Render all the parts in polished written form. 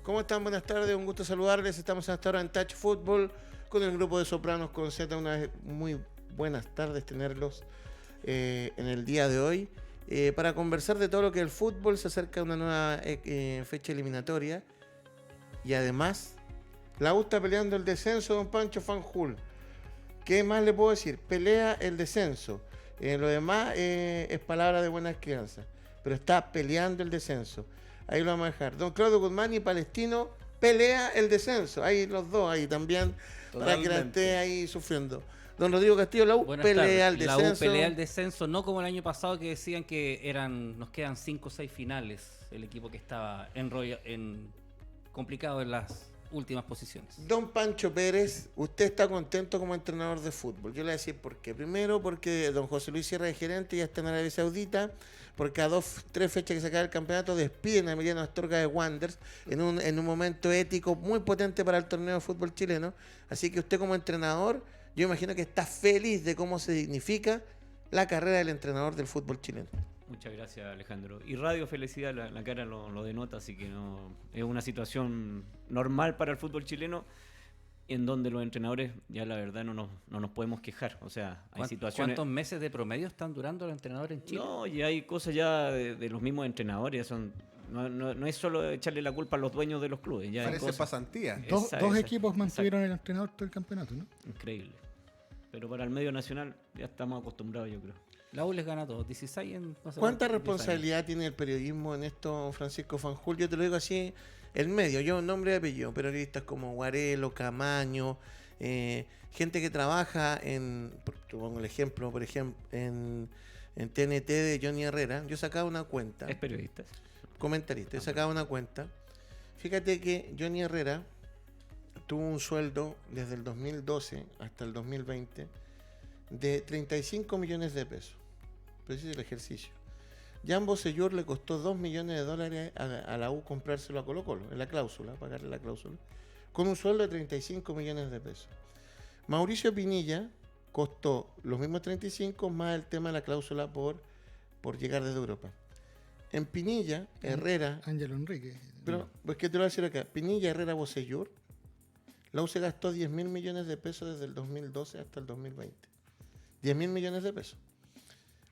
¿Cómo están? Buenas tardes, un gusto saludarles. Estamos hasta ahora en Touch Football con el grupo de Sopranos con Z. Una vez muy buenas tardes tenerlos en el día de hoy para conversar de todo lo que el fútbol. Se acerca a una nueva fecha eliminatoria y además la U está peleando el descenso, don Pancho Fanjul. ¿Qué más le puedo decir? Pelea el descenso. Lo demás es palabra de buena crianza, pero está peleando el descenso. Ahí lo vamos a dejar. Don Claudio Guzmán y Palestino pelea el descenso. Ahí los dos, ahí también, para que la esté ahí sufriendo. Don Rodrigo Castillo, la U Buenas pelea tardes. el descenso. La U pelea el descenso, no como el año pasado que decían que nos quedan 5 o 6 finales. El equipo que estaba complicado en las últimas posiciones. Don Pancho Pérez, usted está contento como entrenador de fútbol. Yo le voy a decir por qué. Primero, porque don José Luis Sierra de gerente ya está en Arabia Saudita, porque a 3 fechas que se acaba el campeonato despiden a Emiliano Astorga de Wanderers en un momento ético muy potente para el torneo de fútbol chileno. Así que usted como entrenador, yo imagino que está feliz de cómo se dignifica la carrera del entrenador del fútbol chileno. Muchas gracias, Alejandro. Y radio felicidad, la cara lo denota, así que no es una situación normal para el fútbol chileno, en donde los entrenadores ya la verdad no nos podemos quejar. O sea, hay situaciones... ¿Cuántos meses de promedio están durando los entrenadores en Chile? No, y hay cosas ya de los mismos entrenadores. No es solo echarle la culpa a los dueños de los clubes. Ya parece pasantía. Esa, dos equipos mantuvieron el entrenador todo el campeonato, ¿no? Increíble. Pero para el medio nacional ya estamos acostumbrados, yo creo. La U les gana a todos, 16 en... No sé ¿Cuánta cuántos, responsabilidad tiene el periodismo en esto, Francisco Fanjul? Yo te lo digo así, el medio, yo nombre y apellido, periodistas como Guarelo, Camaño, gente que trabaja te pongo el ejemplo, por ejemplo, en TNT de Johnny Herrera. Yo sacaba una cuenta. Es periodista. Comentarista, yo sacaba una cuenta. Fíjate que Johnny Herrera tuvo un sueldo desde el 2012 hasta el 2020 de 35 millones de pesos. Pero ese es el ejercicio. Jan Bosellur le costó $2 millones a la U comprárselo a Colo Colo, en la cláusula, pagarle la cláusula, con un sueldo de 35 millones de pesos. Mauricio Pinilla costó los mismos 35 más el tema de la cláusula por llegar desde Europa. En Pinilla, Herrera... Ángelo Enrique. Pero, pues que te lo voy a decir acá. Pinilla, Herrera, Bosellur, la U se gastó 10 mil millones de pesos desde el 2012 hasta el 2020. 10 mil millones de pesos.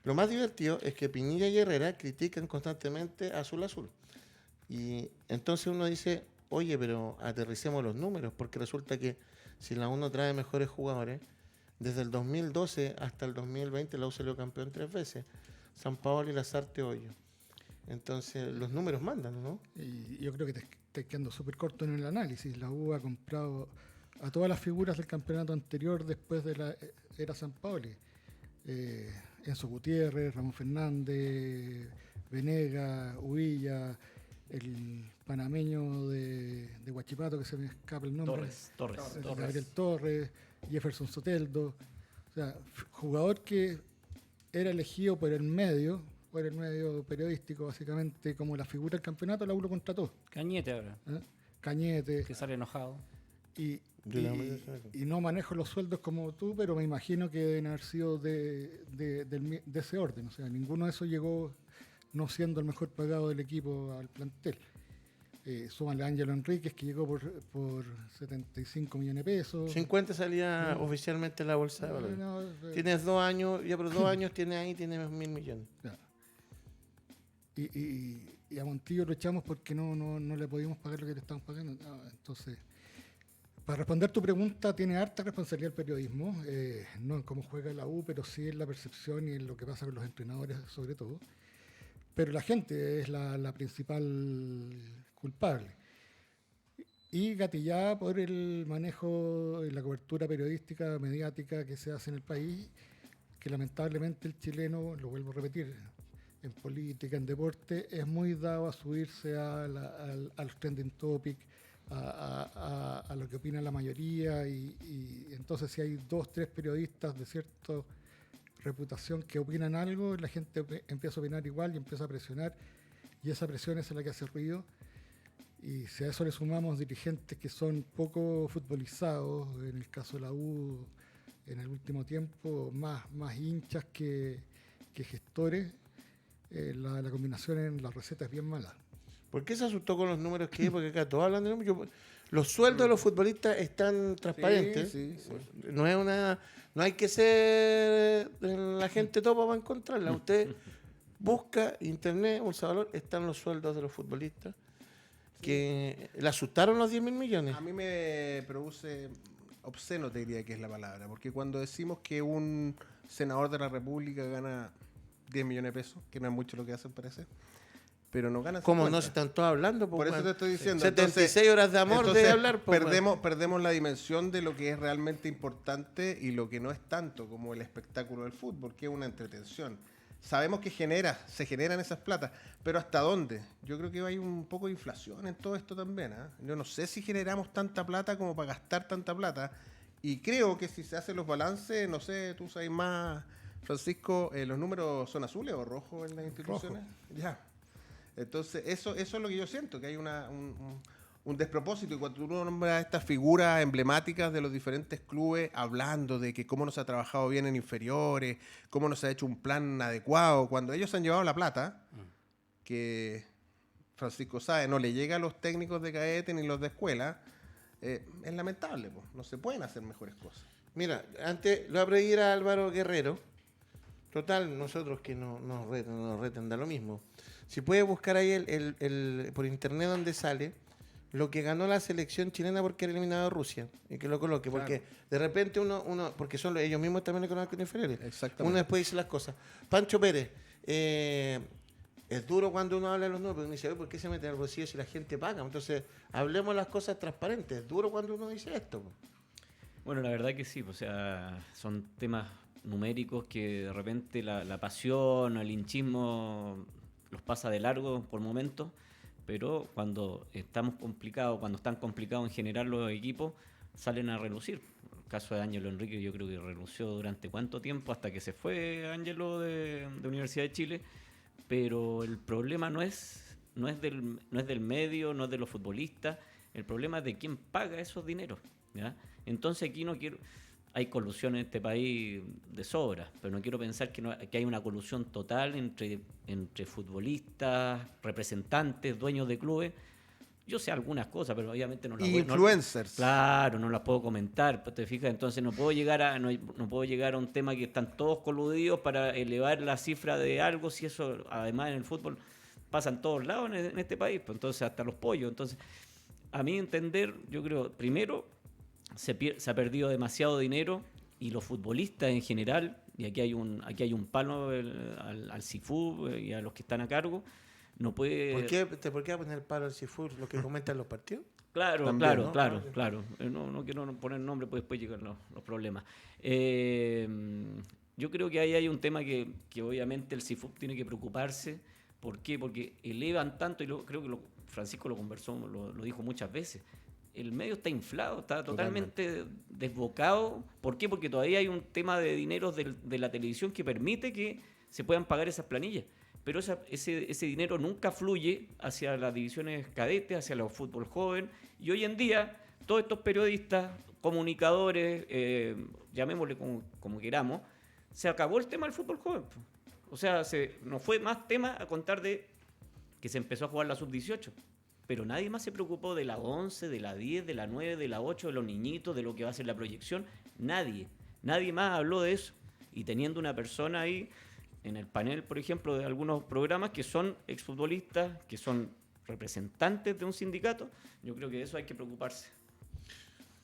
Lo más divertido es que Pinilla y Herrera critican constantemente a Azul Azul. Y entonces uno dice, oye, pero aterricemos los números, porque resulta que si la U no trae mejores jugadores, desde el 2012 hasta el 2020 la U salió campeón 3 veces. San Paolo y Lasarte Hoyo. Entonces los números mandan, ¿no? Y yo creo que te estás quedando súper corto en el análisis. La U ha comprado a todas las figuras del campeonato anterior después de la era San Paoli. Enzo Gutiérrez, Ramón Fernández, Venega, Huilla, el panameño de Huachipato, que se me escapa el nombre. Torres. Gabriel Torres, Jefferson Soteldo. O sea, jugador que era elegido por el medio periodístico, básicamente, como la figura del campeonato, la U lo contrató. Cañete ahora, Cañete. que sale enojado. Y no manejo los sueldos como tú, pero me imagino que deben haber sido de ese orden. O sea, ninguno de esos llegó no siendo el mejor pagado del equipo al plantel. Súmale a Ángelo Enríquez, que llegó por 75 millones de pesos. 50 salía oficialmente en la bolsa de valores. Tienes 2 años, ya por 2 años tienes 1.000 millones. Claro. Y a Montillo lo echamos porque no le podíamos pagar lo que le estábamos pagando. No, entonces... Para responder tu pregunta, tiene harta responsabilidad el periodismo, no en cómo juega la U, pero sí en la percepción y en lo que pasa con los entrenadores sobre todo. Pero la gente es la principal culpable. Y gatillada por el manejo y la cobertura periodística, mediática que se hace en el país, que lamentablemente el chileno, lo vuelvo a repetir, en política, en deporte, es muy dado a subirse a los trending topics, a lo que opina la mayoría y entonces si hay 2, 3 periodistas de cierta reputación que opinan algo, la gente empieza a opinar igual y empieza a presionar y esa presión es la que hace ruido y si a eso le sumamos dirigentes que son poco futbolizados, en el caso de la U en el último tiempo más hinchas que gestores, la combinación en la receta es bien mala. ¿Por qué se asustó con los números que hay? Porque acá todos hablan de números. Los sueldos de los futbolistas están transparentes. Sí, sí. No es no hay que ser la gente topa para encontrarla. Usted busca internet, Bolsa de Valor, están los sueldos de los futbolistas. Que le asustaron los 10.000 millones. A mí me produce obsceno, te diría que es la palabra, porque cuando decimos que un senador de la República gana 10 millones de pesos, que no es mucho lo que hacen, parece, pero no gana 50. ¿Cómo no se están todos hablando? Por eso te estoy diciendo. 76 horas de amor entonces, de hablar. perdemos la dimensión de lo que es realmente importante y lo que no es tanto como el espectáculo del fútbol, que es una entretención. Sabemos que se generan esas platas, pero ¿hasta dónde? Yo creo que hay un poco de inflación en todo esto también. Yo no sé si generamos tanta plata como para gastar tanta plata, y creo que si se hacen los balances, no sé, tú sabes más, Francisco, ¿los números son azules o rojos en las instituciones? Ya. Entonces, eso es lo que yo siento, que hay un despropósito. Y cuando uno nombra estas figuras emblemáticas de los diferentes clubes, hablando de que cómo no se ha trabajado bien en inferiores, cómo no se ha hecho un plan adecuado, cuando ellos han llevado la plata, que Francisco sabe, no le llega a los técnicos de cadete ni los de escuela, es lamentable, pues. No se pueden hacer mejores cosas. Mira, antes lo voy a pedir a Álvaro Guerrero. Total, nosotros que nos reten da lo mismo. Si puede buscar ahí por internet donde sale lo que ganó la selección chilena porque era eliminado a Rusia, y que lo coloque, Claro. porque de repente uno porque son ellos mismos también económicos inferiores. Exactamente. Uno después dice las cosas. Pancho Pérez, es duro cuando uno habla de los números, porque uno dice, ¿por qué se mete al bolsillo si la gente paga? Entonces, hablemos las cosas transparentes. Es duro cuando uno dice esto. Bueno, la verdad que sí, o sea, son temas numéricos que de repente la pasión o el hinchismo los pasa de largo por momentos, pero cuando están complicados en general los equipos, salen a relucir. El caso de Ángelo Enrique, yo creo que renunció durante cuánto tiempo, hasta que se fue Ángelo de Universidad de Chile, pero el problema no es del medio, no es de los futbolistas, el problema es de quién paga esos dineros, ¿ya? Entonces aquí hay colusión en este país de sobra, pero no quiero pensar que hay una colusión total entre futbolistas, representantes, dueños de clubes. Yo sé algunas cosas, pero obviamente no las Y voy- influencers. Claro, no las puedo comentar, ¿te fijas? Entonces no puedo llegar a un tema que están todos coludidos para elevar la cifra de algo, si eso además en el fútbol pasa en todos lados en este país, pues entonces hasta los pollos. Entonces, a mi entender, yo creo, primero, se ha perdido demasiado dinero, y los futbolistas en general, y aquí hay un palo al CIFU y a los que están a cargo, no puede... ¿Por qué va a poner paro al Cifur lo que comentan los partidos? Claro, También, claro, ¿no? claro. No quiero poner nombre, pues después llegan los problemas. Yo creo que ahí hay un tema que obviamente el CIFUP tiene que preocuparse. ¿Por qué? Porque elevan tanto, y creo que Francisco lo conversó, lo dijo muchas veces. El medio está inflado, está totalmente desbocado. ¿Por qué? Porque todavía hay un tema de dineros de la televisión que permite que se puedan pagar esas planillas. Pero ese dinero nunca fluye hacia las divisiones cadetes, hacia los fútbol joven. Y hoy en día, todos estos periodistas, comunicadores, llamémosle como queramos, se acabó el tema del fútbol joven. O sea, no fue más tema a contar de que se empezó a jugar la sub-18. Pero nadie más se preocupó de la 11, de la 10, de la 9, de la 8, de los niñitos, de lo que va a ser la proyección. Nadie más habló de eso. Y teniendo una persona ahí en el panel, por ejemplo, de algunos programas que son exfutbolistas, que son representantes de un sindicato, yo creo que de eso hay que preocuparse.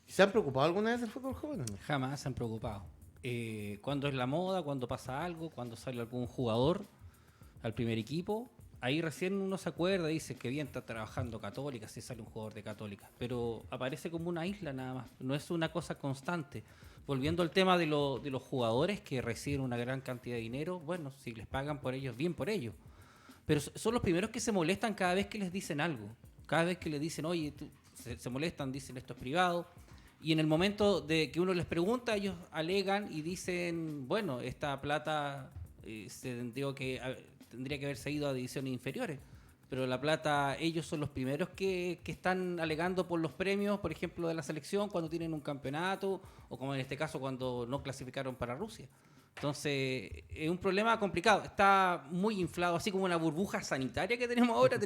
¿Se han preocupado alguna vez del fútbol joven o no? Jamás se han preocupado. Cuando es la moda, cuando pasa algo, cuando sale algún jugador al primer equipo, ahí recién uno se acuerda y dice que bien está trabajando Católica, si sale un jugador de Católica, pero aparece como una isla nada más, no es una cosa constante. Volviendo al tema de los jugadores que reciben una gran cantidad de dinero, bueno, si les pagan por ellos, bien por ellos. Pero son los primeros que se molestan cada vez que les dicen algo. Cada vez que les dicen, oye, se molestan, dicen esto es privado. Y en el momento de que uno les pregunta, ellos alegan y dicen, bueno, esta plata tendría que haberse ido a divisiones inferiores. Pero la plata, ellos son los primeros que están alegando por los premios, por ejemplo, de la selección cuando tienen un campeonato, o como en este caso cuando no clasificaron para Rusia. Entonces, es un problema complicado. Está muy inflado, así como la burbuja sanitaria que tenemos ahora.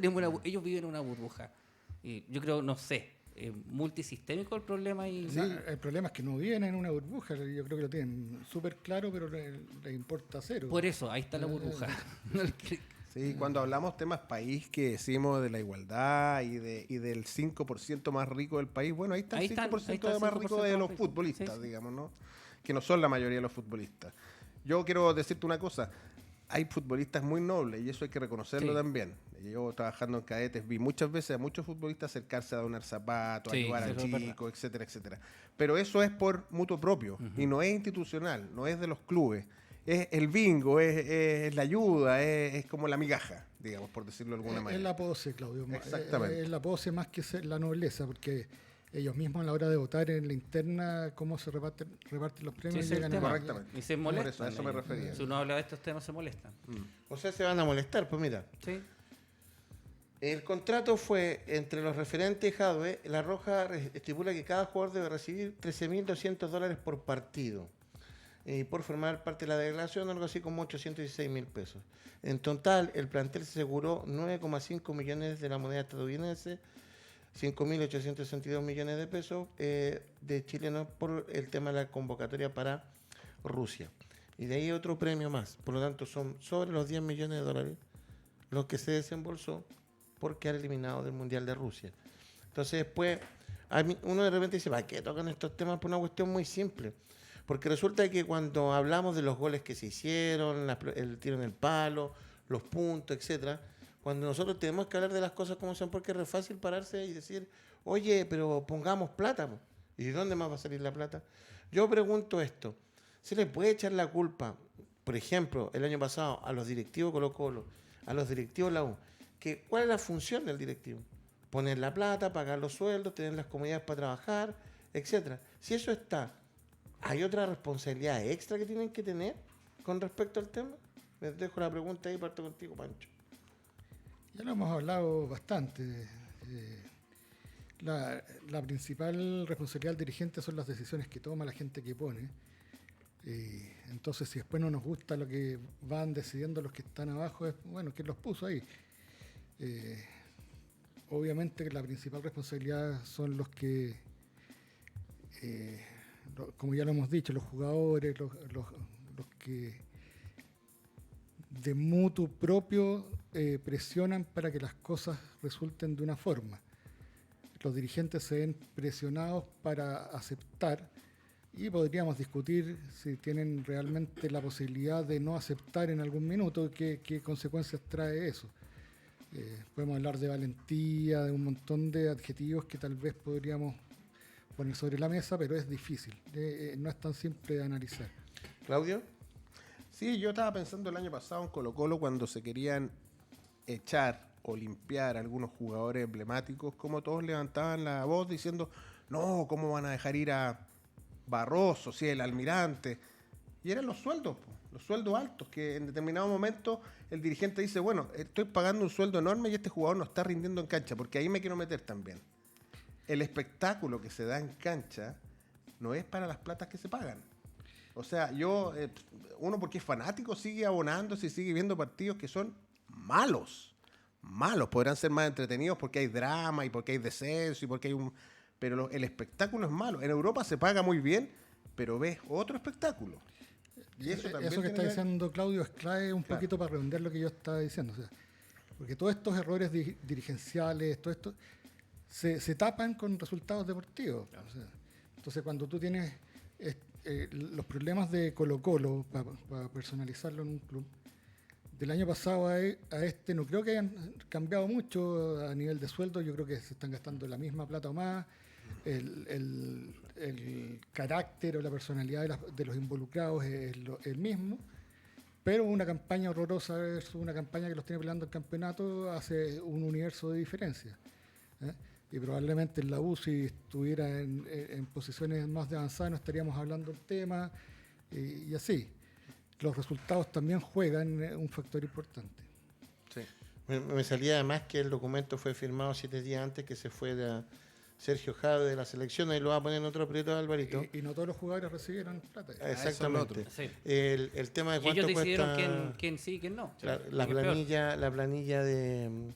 Ellos viven en una burbuja. Y yo creo, no sé, multisistémico el problema. Sí, el problema es que no viven en una burbuja. Yo creo que lo tienen súper claro, pero les importa cero. Por eso, ahí está la burbuja. Sí, cuando hablamos temas país que decimos de la igualdad y del 5% más rico del país, bueno, ahí está el 5% de más rico de los futbolistas, sí. digamos, ¿no? Que no son la mayoría de los futbolistas. Yo quiero decirte una cosa, hay futbolistas muy nobles y eso hay que reconocerlo también. Yo trabajando en cadetes vi muchas veces a muchos futbolistas acercarse a donar zapatos, ayudar al chico, etcétera, etcétera. Pero eso es por mutuo propio y no es institucional, no es de los clubes. Es el bingo, es la ayuda, es como la migaja, digamos, por decirlo de alguna manera. Es la pose, Claudio. Exactamente. Es la pose más que ser la nobleza, porque ellos mismos a la hora de votar en la interna, cómo se reparten los premios, Sí, llegan correctamente. Y se Por molestan. eso, a eso me refería. Si uno habla de estos temas, se molestan. O sea, se van a molestar, pues mira. Sí. El contrato fue entre los referentes y Jadwe. La Roja estipula que cada jugador debe recibir $13.200 por partido. Y por formar parte de la delegación, algo así como 816.000 pesos. En total, el plantel se aseguró 9,5 millones de la moneda estadounidense, 5.862 millones de pesos de chilenos por el tema de la convocatoria para Rusia. Y de ahí otro premio más. Por lo tanto, son sobre los 10 millones de dólares los que se desembolsó por quedar eliminado del Mundial de Rusia. Entonces, después, uno de repente dice, ¿para qué tocan estos temas? Por una cuestión muy simple. Porque resulta que cuando hablamos de los goles que se hicieron, el tiro en el palo, los puntos, etcétera, cuando nosotros tenemos que hablar de las cosas como son, porque es re fácil pararse y decir, oye, pero pongamos plata, po. ¿Y de dónde más va a salir la plata? Yo pregunto esto, ¿se le puede echar la culpa, por ejemplo, el año pasado, a los directivos Colo-Colo, a los directivos la U? ¿Cuál es la función del directivo? Poner la plata, pagar los sueldos, tener las comodidades para trabajar, etcétera. Si eso está, ¿hay otra responsabilidad extra que tienen que tener con respecto al tema? Les dejo la pregunta ahí, parto contigo, Pancho. Ya lo hemos hablado bastante. La principal responsabilidad del dirigente son las decisiones que toma, la gente que pone. Entonces, si después no nos gusta lo que van decidiendo los que están abajo, es bueno, ¿quién los puso ahí? Obviamente que la principal responsabilidad son los que, como ya lo hemos dicho, los jugadores, los que de mutuo propio presionan para que las cosas resulten de una forma. Los dirigentes se ven presionados para aceptar y podríamos discutir si tienen realmente la posibilidad de no aceptar en algún minuto, qué consecuencias trae eso. Podemos hablar de valentía, de un montón de adjetivos que tal vez podríamos poner sobre la mesa, pero es difícil, no es tan simple de analizar. ¿Claudio? Sí, yo estaba pensando el año pasado en Colo-Colo cuando se querían echar o limpiar a algunos jugadores emblemáticos, como todos levantaban la voz diciendo, no, ¿cómo van a dejar ir a Barroso, sí, el almirante? Y eran los sueldos, los sueldos altos, que en determinado momento el dirigente dice, bueno, estoy pagando un sueldo enorme y este jugador no está rindiendo en cancha, porque ahí me quiero meter también. El espectáculo que se da en cancha no es para las platas que se pagan. O sea, uno porque es fanático sigue abonándose y sigue viendo partidos que son malos. Podrán ser más entretenidos porque hay drama y porque hay descenso y porque hay pero el espectáculo es malo. En Europa se paga muy bien, pero ves otro espectáculo. Y eso que está diciendo Claudio es clave un poquito para redondear lo que yo estaba diciendo. O sea, porque todos estos errores dirigenciales, todo esto, se tapan con resultados deportivos. O sea, entonces, cuando tú tienes los problemas de Colo-Colo, para personalizarlo en un club, del año pasado a este, no creo que hayan cambiado mucho a nivel de sueldo. Yo creo que se están gastando la misma plata o más. El carácter o la personalidad de los involucrados es el mismo, pero una campaña horrorosa versus una campaña que los tiene peleando el campeonato hace un universo de diferencia. Y probablemente en la U, si estuviera en posiciones más de avanzada, no estaríamos hablando del tema, y así. Los resultados también juegan un factor importante. Sí. Me salía además que el documento fue firmado 7 días antes que se fue Sergio Jade de la selección, ahí lo va a poner en otro aprieto Alvarito. Y no todos los jugadores recibieron plata. Exactamente. Sí. El tema de Y cuánto ellos decidieron cuesta quién sí y quién no. la Que es peor. planilla de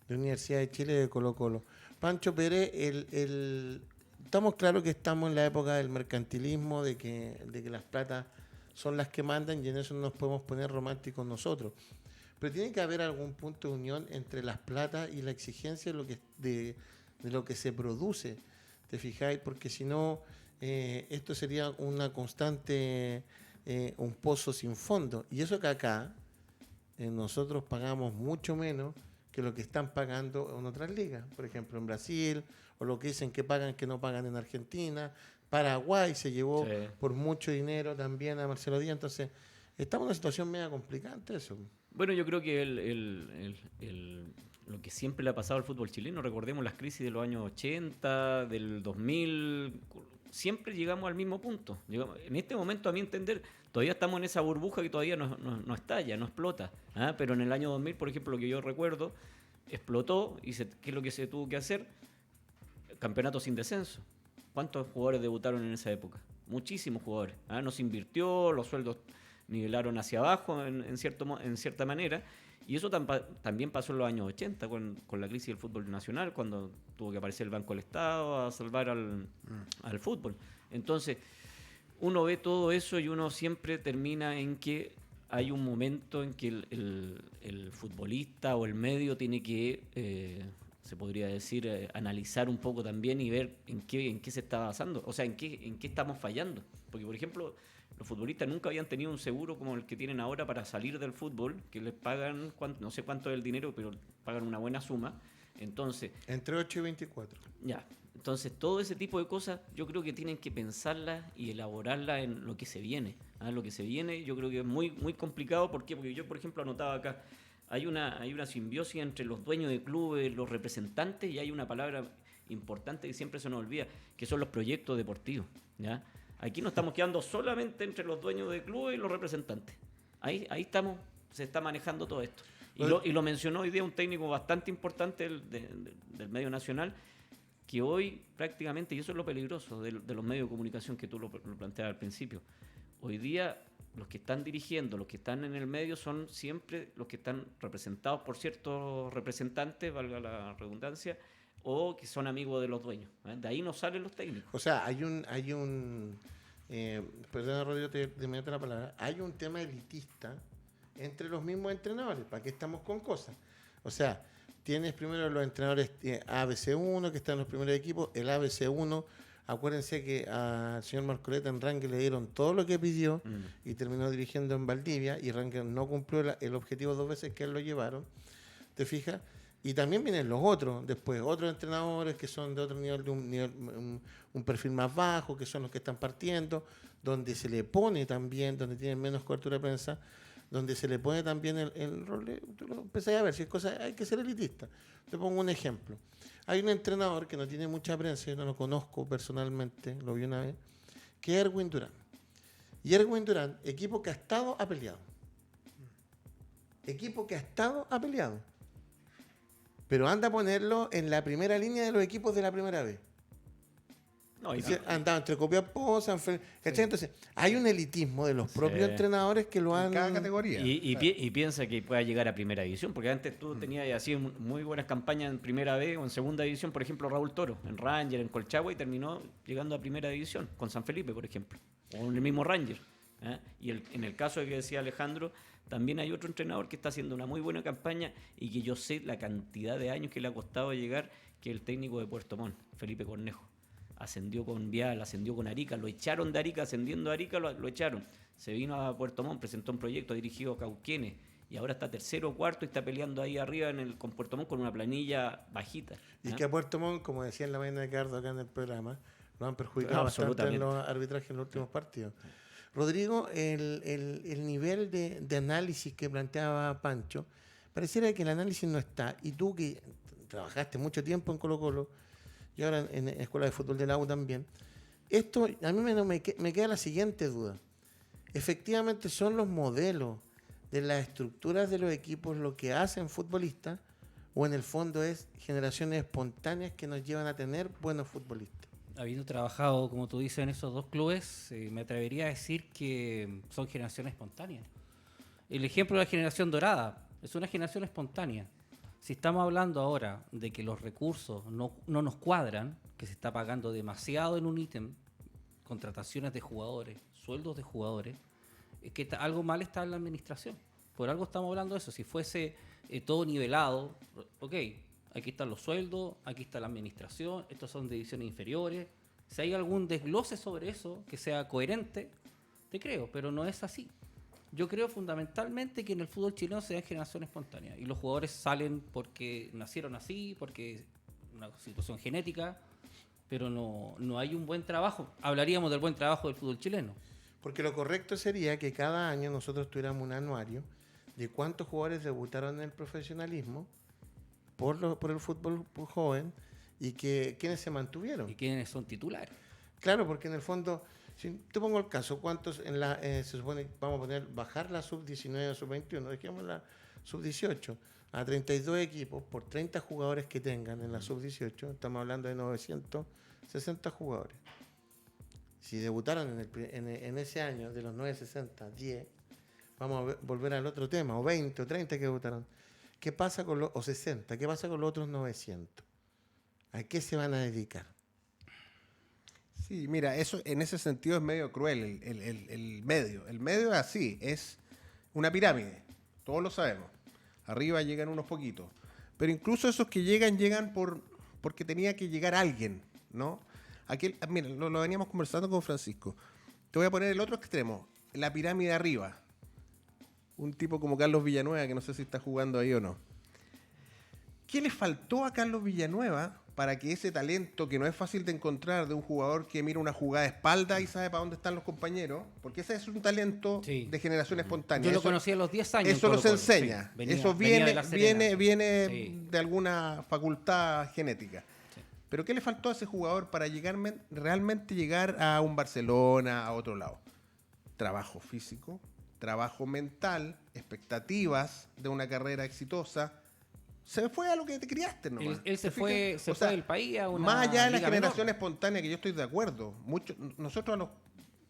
Universidad de Chile de Colo Colo. Pancho Pérez, estamos claros que estamos en la época del mercantilismo, de que las platas son las que mandan y en eso no nos podemos poner románticos nosotros. Pero tiene que haber algún punto de unión entre las platas y la exigencia de lo que se produce, ¿te fijáis? Porque si no, esto sería una constante, un pozo sin fondo. Y eso que acá nosotros pagamos mucho menos que lo que están pagando en otras ligas. Por ejemplo, en Brasil, o lo que dicen que pagan que no pagan en Argentina. Paraguay se llevó por mucho dinero también a Marcelo Díaz. Entonces, estamos en una situación media complicada ante eso. Bueno, yo creo que lo que siempre le ha pasado al fútbol chileno, recordemos las crisis de los años 80, del 2000, siempre llegamos al mismo punto. En este momento, a mi entender, todavía estamos en esa burbuja que todavía no estalla, no explota. Pero en el año 2000, por ejemplo, lo que yo recuerdo, explotó y ¿qué es lo que se tuvo que hacer? Campeonato sin descenso. ¿Cuántos jugadores debutaron en esa época? Muchísimos jugadores. No se invirtió, los sueldos nivelaron hacia abajo en cierta manera. Y eso también pasó en los años 80 con la crisis del fútbol nacional, cuando tuvo que aparecer el Banco del Estado a salvar al fútbol. Entonces, uno ve todo eso y uno siempre termina en que hay un momento en que el futbolista o el medio tiene que, se podría decir, analizar un poco también y ver en qué se está basando, o sea, en qué estamos fallando. Porque, por ejemplo, los futbolistas nunca habían tenido un seguro como el que tienen ahora para salir del fútbol, que les pagan, no sé cuánto es el dinero, pero pagan una buena suma. Entonces, entre 8 y 24. Ya, entonces todo ese tipo de cosas yo creo que tienen que pensarlas y elaborarlas en lo que se viene. Lo que se viene yo creo que es muy, muy complicado. ¿Por qué? Porque yo, por ejemplo, anotaba acá, hay una simbiosis entre los dueños de clubes, los representantes, y hay una palabra importante que siempre se nos olvida, que son los proyectos deportivos, ¿ya? Aquí nos estamos quedando solamente entre los dueños de clubes y los representantes. Ahí estamos, se está manejando todo esto. Y lo mencionó hoy día un técnico bastante importante del medio nacional, que hoy prácticamente, y eso es lo peligroso de los medios de comunicación que tú lo planteabas al principio, hoy día los que están dirigiendo, los que están en el medio son siempre los que están representados por ciertos representantes, valga la redundancia, o que son amigos de los dueños. De ahí no salen los técnicos. O sea, hay un perdona, Rodrigo, te meto la palabra. Hay un tema elitista entre los mismos entrenadores. ¿Para qué estamos con cosas? O sea, tienes primero los entrenadores ABC1 que están en los primeros equipos. El ABC1, acuérdense que al señor Marcoleta en Rangel le dieron todo lo que pidió y terminó dirigiendo en Valdivia, y Rangel no cumplió el objetivo 2 veces que él lo llevaron. ¿Te fijas? Y también vienen los otros, después otros entrenadores que son de otro nivel, un perfil más bajo, que son los que están partiendo, donde se le pone también, donde tienen menos cobertura de prensa, donde se le pone también el rol. Tú lo empezás a ver, si es cosa, hay que ser elitista. Te pongo un ejemplo. Hay un entrenador que no tiene mucha prensa, yo no lo conozco personalmente, lo vi una vez, que es Erwin Durán. Y Erwin Durán, equipo que ha estado apeleado. Pero anda a ponerlo en la primera línea de los equipos de la primera vez. Andaba entre Copiapó, San Felipe. Entonces, hay un elitismo de los propios entrenadores que lo han... En cada categoría. Y piensa que pueda llegar a primera división, porque antes tú tenías así muy buenas campañas en primera B o en segunda división, por ejemplo, Raúl Toro, en Ranger, en Colchagua, y terminó llegando a primera división, con San Felipe, por ejemplo, o en el mismo Ranger. Y en el caso de que decía Alejandro, también hay otro entrenador que está haciendo una muy buena campaña y que yo sé la cantidad de años que le ha costado llegar, que es el técnico de Puerto Montt, Felipe Cornejo. Ascendió con Vial, ascendió con Arica, lo echaron de Arica, ascendiendo a Arica lo echaron. Se vino a Puerto Montt, presentó un proyecto, ha dirigido a Cauquenes y ahora está tercero o cuarto y está peleando ahí arriba con Puerto Montt con una planilla bajita. Y que a Puerto Montt, como decía en la mañana de Ricardo acá en el programa, lo han perjudicado bastante en los arbitrajes en los últimos partidos. Rodrigo, el nivel de análisis que planteaba Pancho, pareciera que el análisis no está. Y tú que trabajaste mucho tiempo en Colo-Colo y ahora en Escuela de Fútbol de la U también, esto a mí me queda la siguiente duda. Efectivamente son los modelos de las estructuras de los equipos lo que hacen futbolistas, o en el fondo es generaciones espontáneas que nos llevan a tener buenos futbolistas? Habiendo trabajado, como tú dices, en esos dos clubes, me atrevería a decir que son generaciones espontáneas. El ejemplo de la generación dorada es una generación espontánea. Si estamos hablando ahora de que los recursos no nos cuadran, que se está pagando demasiado en un ítem, contrataciones de jugadores, sueldos de jugadores, es que algo mal está en la administración. Por algo estamos hablando de eso. Si fuese todo nivelado, ok, aquí están los sueldos, aquí está la administración, estos son divisiones inferiores. Si hay algún desglose sobre eso que sea coherente, te creo, pero no es así. Yo creo fundamentalmente que en el fútbol chileno se da generación espontánea y los jugadores salen porque nacieron así, porque es una situación genética, pero no hay un buen trabajo. Hablaríamos del buen trabajo del fútbol chileno. Porque lo correcto sería que cada año nosotros tuviéramos un anuario de cuántos jugadores debutaron en el profesionalismo por el fútbol joven y que quiénes se mantuvieron. ¿Y quiénes son titulares? Claro, porque en el fondo, si te pongo el caso, ¿cuántos se supone, vamos a poner, bajar la sub-19 o sub-21, dejemos la sub-18 a 32 equipos por 30 jugadores que tengan en la sub-18, estamos hablando de 960 jugadores. Si debutaron en ese año de los 960, 10, vamos a volver al otro tema, o 20 o 30 que debutaron. ¿Qué pasa con los, o 60? ¿Qué pasa con los otros 900? ¿A qué se van a dedicar? Sí, mira, eso en ese sentido es medio cruel el medio. El medio es así, es una pirámide, todos lo sabemos. Arriba llegan unos poquitos. Pero incluso esos que llegan porque tenía que llegar alguien, ¿no? Aquí, mira, lo veníamos conversando con Francisco. Te voy a poner el otro extremo, la pirámide arriba. Un tipo como Carlos Villanueva, que no sé si está jugando ahí o no. ¿Qué le faltó a Carlos Villanueva para que ese talento, que no es fácil de encontrar, de un jugador que mira una jugada de espalda y sabe para dónde están los compañeros? Porque ese es un talento de generación espontánea. Yo lo conocí a los 10 años. Eso no se enseña. Sí, eso venía viene sí. de alguna facultad genética. Sí. Pero ¿qué le faltó a ese jugador para realmente llegar a un Barcelona, a otro lado? Trabajo físico, trabajo mental, expectativas de una carrera exitosa. Se fue a lo que te criaste nomás. Él se fue del país a una más allá de la liga generación menor. espontánea, que yo estoy de acuerdo. Nosotros a los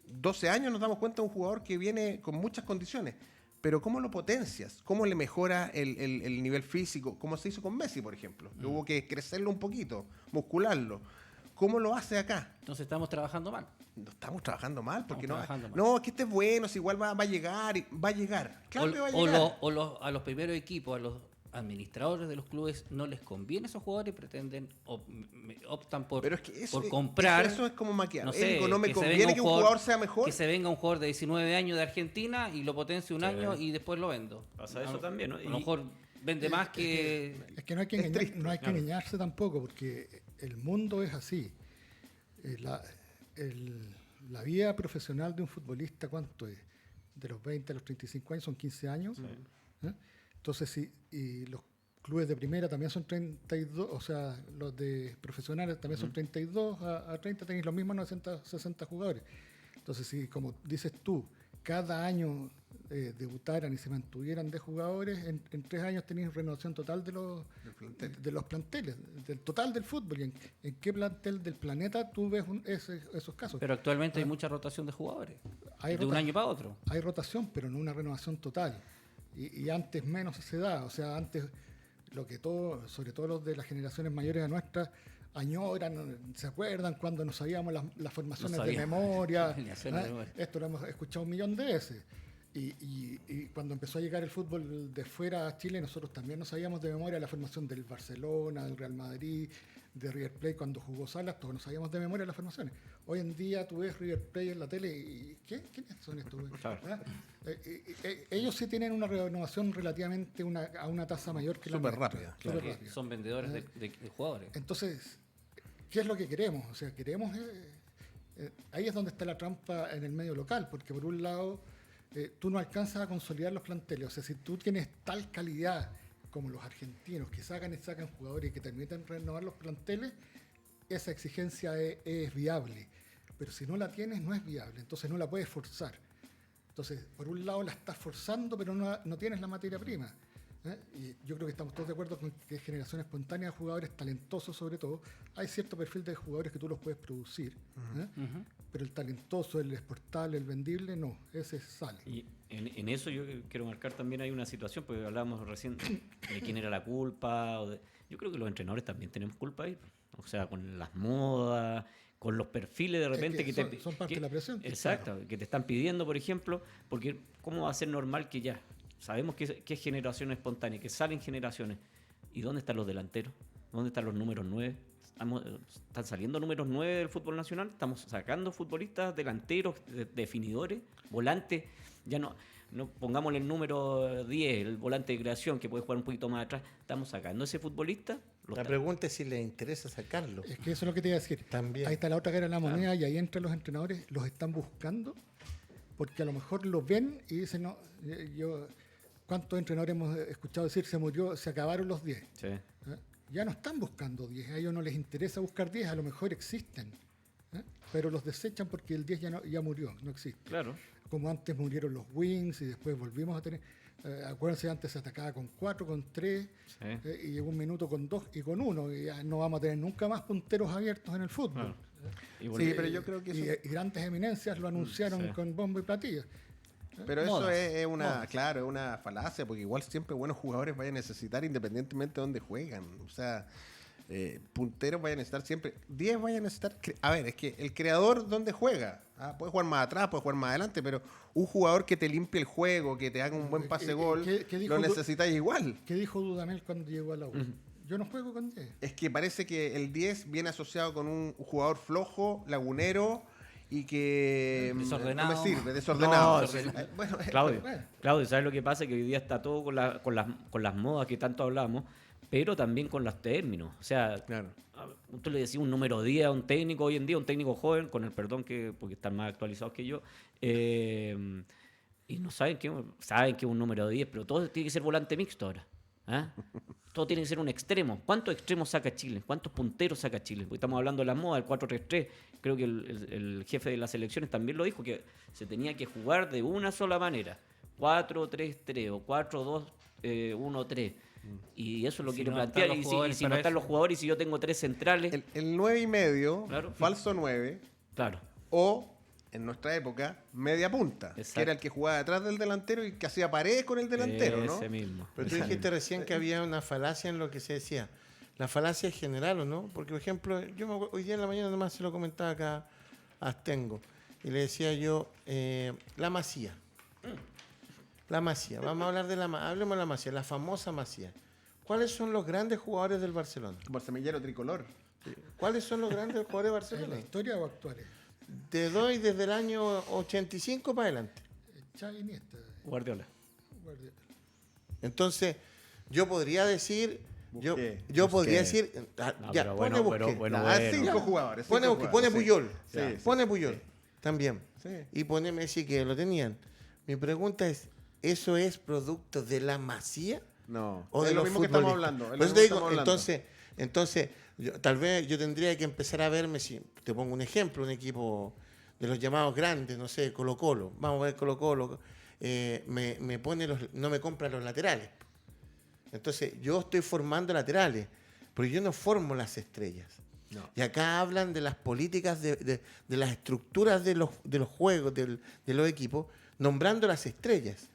12 años nos damos cuenta de un jugador que viene con muchas condiciones. Pero ¿cómo lo potencias? ¿Cómo le mejora el nivel físico? Como se hizo con Messi, por ejemplo. Hubo que crecerlo un poquito, muscularlo. ¿Cómo lo hace acá? Entonces estamos trabajando mal. No estamos trabajando mal, porque trabajando mal. No, es que este es bueno, si igual va a llegar, va a llegar. Claro que va a llegar. A los primeros equipos, a los administradores de los clubes, no les conviene esos jugadores y pretenden, optan por, pero es que eso, por comprar. Eso es como No maquiavélico, sé, no me conviene que un jugador sea mejor. Que se venga un jugador de 19 años de Argentina y lo potencie un año y después lo vendo. Pasa eso también, ¿no? A lo mejor vende más que... Es que no hay que engañarse tampoco, porque el mundo es así. La vida profesional de un futbolista, ¿cuánto es? De los 20 a los 35 años, son 15 años. ¿Eh? Entonces, y los clubes de primera también son 32, o sea, los de profesionales también son 32 a 30, tenéis los mismos 960 jugadores. Entonces, si, como dices tú, cada año debutaran y se mantuvieran de jugadores, en 3 años tenéis renovación total de los planteles, del total del fútbol. ¿Y en qué plantel del planeta tú ves esos casos? Pero actualmente hay mucha rotación de jugadores, de un año para otro. Hay rotación, pero no una renovación total. Y antes menos se da. O sea, antes sobre todo los de las generaciones mayores a nuestras, añoran, ¿se acuerdan cuando no sabíamos las formaciones de memoria? Esto lo hemos escuchado un millón de veces. Y cuando empezó a llegar el fútbol de fuera a Chile, nosotros también no sabíamos de memoria la formación del Barcelona, del Real Madrid, de River Plate cuando jugó Salas, todos no sabíamos de memoria las formaciones. Hoy en día tú ves River Plate en la tele y ¿quiénes son estos? Claro. Ellos sí tienen una renovación relativamente a una tasa mayor que Súper la rápida. Claro, son vendedores de jugadores. Entonces, ¿qué es lo que queremos? O sea, queremos... ahí es donde está la trampa en el medio local, porque por un lado tú no alcanzas a consolidar los planteles. O sea, si tú tienes tal calidad como los argentinos, que sacan jugadores y que te permiten renovar los planteles, esa exigencia es viable. Pero si no la tienes, no es viable. Entonces no la puedes forzar. Entonces, por un lado la estás forzando, pero no tienes la materia prima. Y yo creo que estamos todos de acuerdo con que es generación espontánea de jugadores talentosos sobre todo. Hay cierto perfil de jugadores que tú los puedes producir, pero el talentoso, el exportable, el vendible, no, ese sale. Y en eso yo quiero marcar también hay una situación, porque hablábamos recién de quién era la culpa. Yo creo que los entrenadores también tenemos culpa ahí. O sea, con las modas, con los perfiles de repente son parte de la presión. Exacto, claro. Que te están pidiendo, por ejemplo, porque ¿cómo va a ser normal que ya sabemos que es generación espontánea, que salen generaciones? ¿Y dónde están los delanteros? ¿Dónde están los números 9? ¿Están saliendo números 9 del fútbol nacional? ¿Estamos sacando futbolistas, delanteros, definidores, volantes? Ya no pongámosle el número 10, el volante de creación, que puede jugar un poquito más atrás. ¿Estamos sacando ese futbolista? La pregunta es si les interesa sacarlo. Es que eso es lo que te iba a decir. También. Ahí está la otra cara de la moneda, y ahí entran los entrenadores, los están buscando, porque a lo mejor lo ven y dicen, no, ¿cuántos entrenadores hemos escuchado decir se acabaron los 10? Sí. Ya no están buscando 10, a ellos no les interesa buscar 10, a lo mejor existen, pero los desechan porque el 10 ya murió, no existe. Claro. Como antes murieron los wings y después volvimos a tener, acuérdense, antes se atacaba con 4, con 3, Sí. y llegó un minuto con 2 y con 1, y ya no vamos a tener nunca más punteros abiertos en el fútbol. Claro. Sí, pero yo creo que eso... Y grandes eminencias lo anunciaron Sí. con bombo y platillo. Pero eso Modas, es una, modas. claro, es una falacia, porque igual siempre buenos jugadores vayan a necesitar independientemente de dónde juegan. O sea, punteros vayan a necesitar siempre. 10 vayan a necesitar. A ver, es que el creador, ¿dónde juega? Puede jugar más atrás, puede jugar más adelante, pero un jugador que te limpie el juego, que te haga un buen pase-gol, ¿Qué dijo lo necesitas igual. ¿Qué dijo Dudamel cuando llegó a la U? Yo no juego con 10. Es que parece que el 10 viene asociado con un jugador flojo, lagunero y que Desordenado. no me sirve, desordenado. No, sí. Bueno, Claudio, ¿sabes lo que pasa? Que hoy día está todo con las modas que tanto hablamos, pero también con los términos. O sea, claro. tú le decís un número 10 a un técnico hoy en día, un técnico joven, con el perdón porque están más actualizados que yo, y no saben que es un número 10, pero todo tiene que ser volante mixto ahora. Todo tiene que ser un extremo. ¿Cuántos extremos saca Chile? ¿Cuántos punteros saca Chile? Porque estamos hablando de la moda, el 4-3-3. Creo que el jefe de las selecciones también lo dijo, que se tenía que jugar de una sola manera. 4-3-3 o 4-2-1-3. Y eso lo Si quiere no plantear. están Y los si jugadores no para están eso. los jugadores y si yo tengo 3 centrales. El 9,5, Claro. falso 9, Claro. o en nuestra época, media punta, Exacto. que era el que jugaba detrás del delantero y que hacía paredes con el delantero, ¿no? Ese mismo. Pero tú Ese dijiste mismo. recién que había una falacia en lo que se decía. La falacia es general, ¿o no? Porque, por ejemplo, hoy día en la mañana nomás se lo comentaba acá a Astengo. Y le decía yo, la Masía. La Masía. Vamos a hablar de hablemos de la Masía, la famosa Masía. ¿Cuáles son los grandes jugadores del Barcelona? Como el semillero tricolor. ¿Cuáles son los grandes jugadores de ¿En la Barcelona? historia o actuales? Te doy desde el año 85 para adelante. Xavi, Iniesta, Guardiola. Guardiola. Entonces, yo podría decir... Busqué, Yo podría busqué. decir... No, ya, pero pone bueno, Busquets. bueno, Ah, bueno. 5 jugadores. Pone, cinco pone jugadores, sí. Puyol. Sí, sí, Pone Puyol. sí. También. Sí. Y pone Messi, que lo tenían. Mi pregunta es, ¿eso es producto de la Masía? No, ¿O de es lo los mismo que estamos futbolistas? hablando. es Por lo eso mismo te que digo, estamos hablando. entonces tal vez yo tendría que empezar a verme, si te pongo un ejemplo, un equipo de los llamados grandes, no sé, Colo-Colo. Vamos a ver Colo-Colo. No me compra los laterales. Entonces, yo estoy formando laterales, pero yo no formo las estrellas. No. Y acá hablan de las políticas, de las estructuras de los juegos, de los equipos, nombrando las estrellas.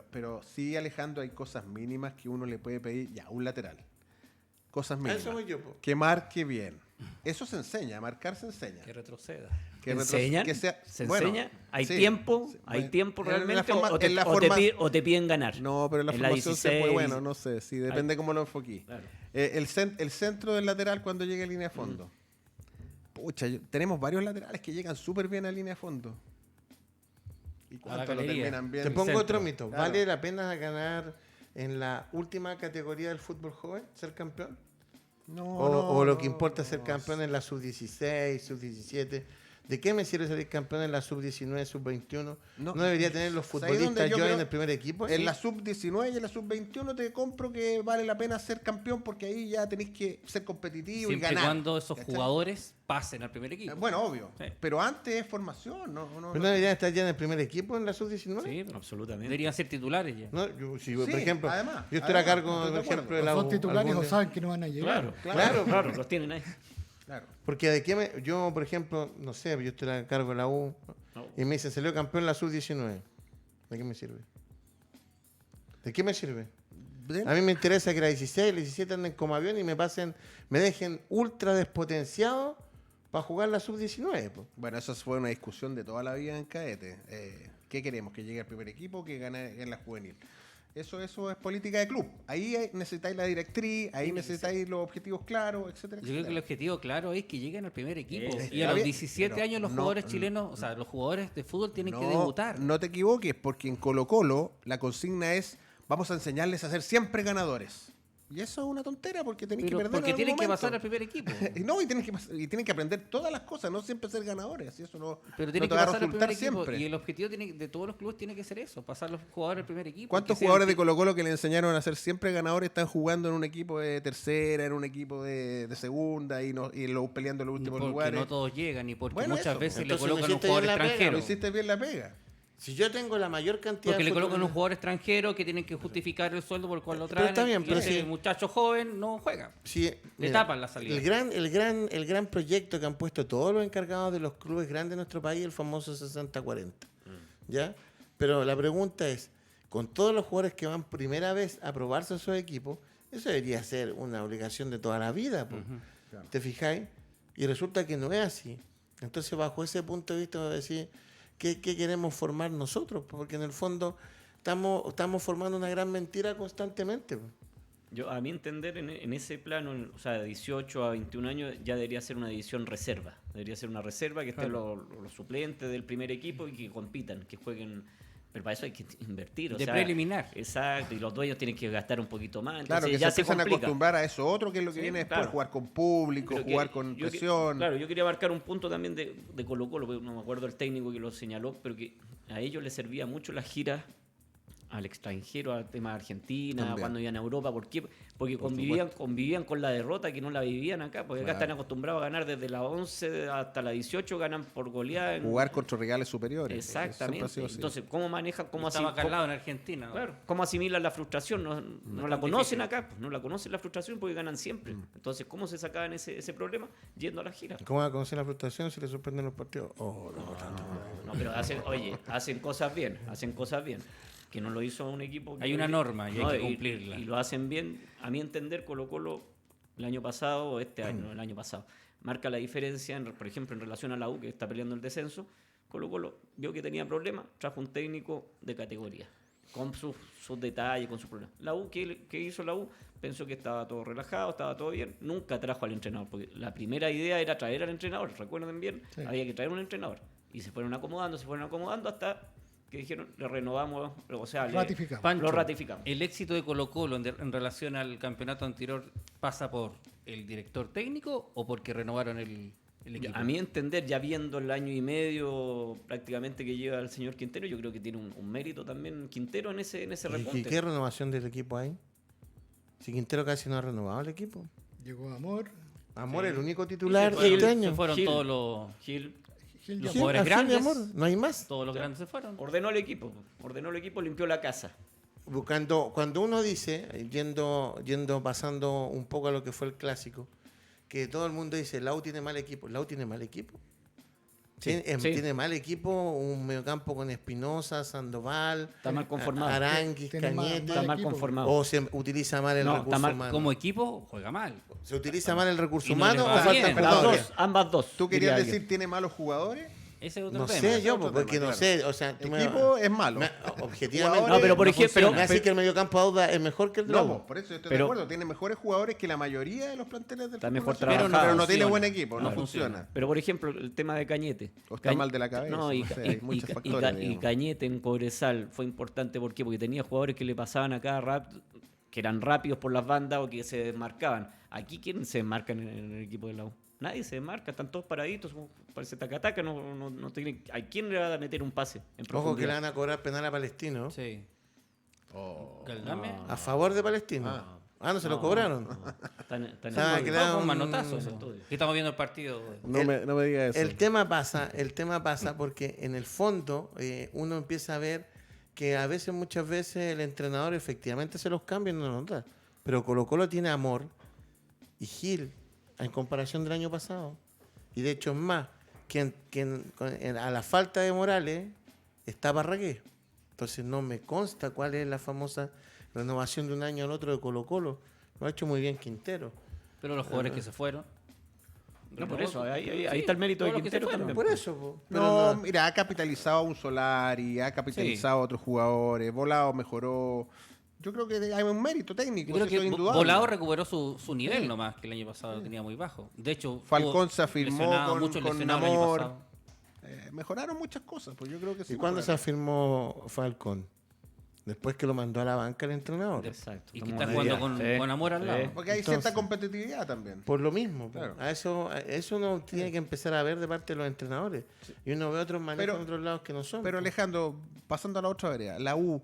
Pero sí, Alejandro, hay cosas mínimas que uno le puede pedir ya un lateral. Cosas A mínimas. eso voy yo, po. Que marque bien. Eso se enseña, marcar se enseña. Que retroceda. Que ¿Enseñan? que sea- ¿Se bueno, enseña? ¿Hay sí. tiempo? Sí, ¿Hay bueno, tiempo en la realmente? forma- ¿O te, en la o te forma- pi- o te piden ganar? No, pero en la En la formación se 16, puede, bueno, no sé, sí, depende cómo lo enfoquí. Claro. El centro del lateral cuando llega a línea de fondo. Pucha, tenemos varios laterales que llegan súper bien a línea de fondo. ¿Y cuánto lo galería. terminan bien? Te pongo centro. otro mito. Claro. ¿Vale la pena ganar en la última categoría del fútbol joven, ser campeón? No, ¿O lo que no, importa es ser no, campeón en la sub-16, sub-17? ¿De qué me sirve salir campeón en la sub-19, sub-21? No. ¿No debería tener los ¿Sabes dónde futbolistas yo yo creo? en el primer equipo? En Sí. la sub-19 y en la sub-21 te compro que vale la pena ser campeón porque ahí ya tenéis que ser competitivo Siempre y y ganar. cuando esos ¿cachai? jugadores pasen al primer equipo. Bueno, obvio. Sí. Pero antes es formación, ¿no? ¿Pero no deberían estar ya en el primer equipo en la sub-19? Sí, pero Absolutamente. deberían ser titulares ya. No, yo, si, por Sí, ejemplo, además, yo estoy a cargo, estoy de por acuerdo. ejemplo, de O la son U, titulares algún o día. saben que no van a llegar. Claro. Los tienen ahí. Claro. Porque de qué yo, por ejemplo, no sé, yo estoy a cargo de la U No. y me dicen, salió campeón en la sub-19. ¿De qué me sirve? ¿De qué me sirve? A mí me interesa que la 16 y la 17 anden como avión y me dejen ultra despotenciado para jugar la sub-19. po. Bueno, eso fue una discusión de toda la vida en Caete. ¿Qué queremos? ¿Que llegue al primer equipo o que gane en la juvenil? Eso es política de club. Ahí necesitáis la directriz, ahí necesitáis los objetivos claros, etcétera, Yo creo que el etcétera. objetivo claro es que lleguen al primer equipo. Y está a los bien, 17 pero años los no, jugadores chilenos, o sea, los jugadores de fútbol tienen que No, debutar. No te equivoques, porque en Colo-Colo la consigna es vamos a enseñarles a ser siempre ganadores. Y eso es una tontera porque tenéis que Pero perder porque en algún tienen que momento. pasar al primer equipo. No, y tienen que aprender todas las cosas, no siempre ser ganadores. Y eso no, Pero no tienen te que va a pasar al primer resultar equipo. siempre. Y el objetivo de todos los clubes tiene que ser eso, pasar los jugadores al primer equipo. ¿Cuántos que sean jugadores de ti- Colo-Colo que le enseñaron a ser siempre ganadores están jugando en un equipo de tercera, en un equipo de segunda y peleando en los últimos Porque lugares? no todos llegan y porque Bueno, muchas eso, veces le entonces colocan un hiciste jugador bien la pega, Lo extranjero. hiciste bien la pega. Si yo tengo la mayor cantidad Porque de le colocan un futbolistas- jugador extranjero que tienen que justificar el sueldo por el cual lo Pero traen. está bien, y pero ese si- muchacho joven no juega. Sí, Le tapan la salida. El gran proyecto que han puesto todos los encargados de los clubes grandes de nuestro país, el famoso 60-40. ¿Ya? Pero la pregunta es, con todos los jugadores que van primera vez a probarse a esos equipos, eso debería ser una obligación de toda la vida. po. ¿Te fijáis? Y resulta que no es así. Entonces, bajo ese punto de vista, voy a decir, ¿qué queremos formar nosotros? Porque en el fondo estamos formando una gran mentira constantemente. po. Yo, a mi entender, en ese plano, o sea, de 18 a 21 años, ya debería ser una división reserva. Debería ser una reserva que estén los suplentes del primer equipo y que compitan, que jueguen. Pero para eso hay que invertir. O De sea, preliminar. Exacto, y los dueños tienen que gastar un poquito más. Entonces Claro, que ya se empiezan a complica. acostumbrar a eso otro, que es lo que Sí, viene después, claro. jugar con público, Pero que jugar con yo presión. Claro, yo quería marcar un punto también de Colo-Colo, porque no me acuerdo el técnico que lo señaló, pero que a ellos les servía mucho la gira al extranjero, al tema de Argentina, También. cuando iban a Europa. ¿Por qué? Porque convivían con la derrota que no la vivían acá, porque acá Claro. están acostumbrados a ganar desde la 11 hasta la 18, ganan por goleada. Jugar contra rivales superiores. Siempre Exactamente. ha sido así. Entonces, ¿cómo manejan, cómo Estaba acá al cómo- lado en Argentina. ¿no? Claro, ¿cómo asimilan la frustración? No la tan conocen difícil. acá, pues, no la conocen la frustración porque ganan siempre. Entonces, ¿cómo se sacaban ese problema? Yendo a la gira. ¿Cómo va a conocer la frustración si le suspenden los partidos? Oh, no, tanto. No, pero hacen cosas bien, Que no lo hizo un equipo. Hay una norma y hay que cumplirla. Y lo hacen bien. A mi entender, Colo-Colo el año pasado, o este año, no, el año pasado, marca la diferencia, por ejemplo, en relación a la U, que está peleando el descenso. Colo-Colo vio que tenía problemas, trajo un técnico de categoría, con sus detalles, con sus problemas. La U, ¿qué hizo la U? Pensó que estaba todo relajado, estaba todo bien. Nunca trajo al entrenador, porque la primera idea era traer al entrenador. Recuerden bien, Sí. había que traer un entrenador. Y se fueron acomodando hasta que dijeron, le renovamos, o sea, Ratificamos. Pancho, lo ratificamos. El éxito de Colo-Colo en relación al campeonato anterior pasa por el director técnico o porque renovaron el equipo. A mi entender, ya viendo el año y medio prácticamente que lleva el señor Quintero, yo creo que tiene un mérito también Quintero en ese ¿Y repunte. qué renovación del equipo hay? Si Quintero casi no ha renovado el equipo. Llegó Amor. Amor, Sí. el único titular Y se este fueron- año. Se fueron Gil. todos los Gil Gil Los ya- jugadores así de grandes. amor, no hay más. todos los grandes se fueron. ordenó el equipo, limpió la casa. Cuando uno dice, pasando un poco a lo que fue el clásico, que todo el mundo dice, Lau tiene mal equipo. ¿Lau tiene mal equipo? Sí. Tiene mal equipo, un mediocampo con Espinosa, Sandoval, Está mal conformado. Aranguis, Tiene Cañete, Está mal equipo. conformado. o se utiliza mal el No, recurso está mal humano. Como equipo, juega mal. ¿Se utiliza mal el recurso Y no humano les o va falta bien. Las jugadores? dos, ambas dos. ¿Tú diría querías alguien. decir tiene malos jugadores? Ese es otro No tema. sé yo, otro porque tema, no claro. sé, o sea, tú El me- equipo es malo. objetivamente, Jugadores No, pero por ejemplo, funciona. me hace que el mediocampo Auda es mejor que el de la No, U. po, por eso yo estoy Pero- de acuerdo. Tiene mejores jugadores que la mayoría de los planteles del Está fútbol mejor nacional, trabajado. pero no Funciona. tiene buen equipo, no No funciona. Pero por ejemplo, el tema de Cañete. O está mal de la cabeza, No, y, no sé, y- hay muchos y- factores, y digamos. Cañete en Cobresal fue importante. ¿Por qué? Porque tenía jugadores que le pasaban a cada rato, que eran rápidos por las bandas o que se desmarcaban. Aquí, ¿quién se desmarca en el equipo de la U? Nadie se marca, están todos paraditos, como parece taca-taca, no tiene, ¿a quién le va a meter un pase en Ojo que le profundidad? van a cobrar penal a Palestino. Sí. Oh. Galdame. A favor de Palestino. No se lo cobraron. Ah, que le dan un un- manotazo. eso. Aquí estamos viendo el partido. No me digas eso. El tema pasa porque en el fondo uno empieza a ver que a veces, muchas veces, el entrenador efectivamente se los cambia y no los da. Pero Colo-Colo tiene Amor y Gil en comparación del año pasado. Y de hecho es más, a la falta de Morales está Parragués. Entonces no me consta cuál es la famosa renovación de un año al otro de Colo-Colo. Lo ha hecho muy bien Quintero. Pero los jugadores que se fueron. No, por eso, ahí está el mérito de todos los que se Quintero fueron. también. Por eso, po. Pero No, no- mira, ha capitalizado a un Solari, ha capitalizado a otros jugadores, Volado mejoró. Yo creo que hay un mérito técnico, Yo creo eso es que indudable. Volado recuperó su nivel nomás, que el año pasado tenía muy bajo. De hecho, Falcón tuvo se afirmó lesionado, con- mucho con lesionado el año Amor. pasado. Mejoraron muchas cosas, pues yo creo que sí. ¿Y cuándo se mejoraron. afirmó Falcón? Después que lo mandó a la banca el entrenador. Exacto. Y que estamos está ahí. jugando con, Sí, con amor al sí. lado. Porque hay Entonces- cierta competitividad también. Por lo mismo. po. Claro. A eso uno tiene que empezar a ver de parte de los entrenadores. Y uno ve otros manejos Pero- en otros lados que no son. Pero po. Alejandro, pasando a la otra vereda, la U,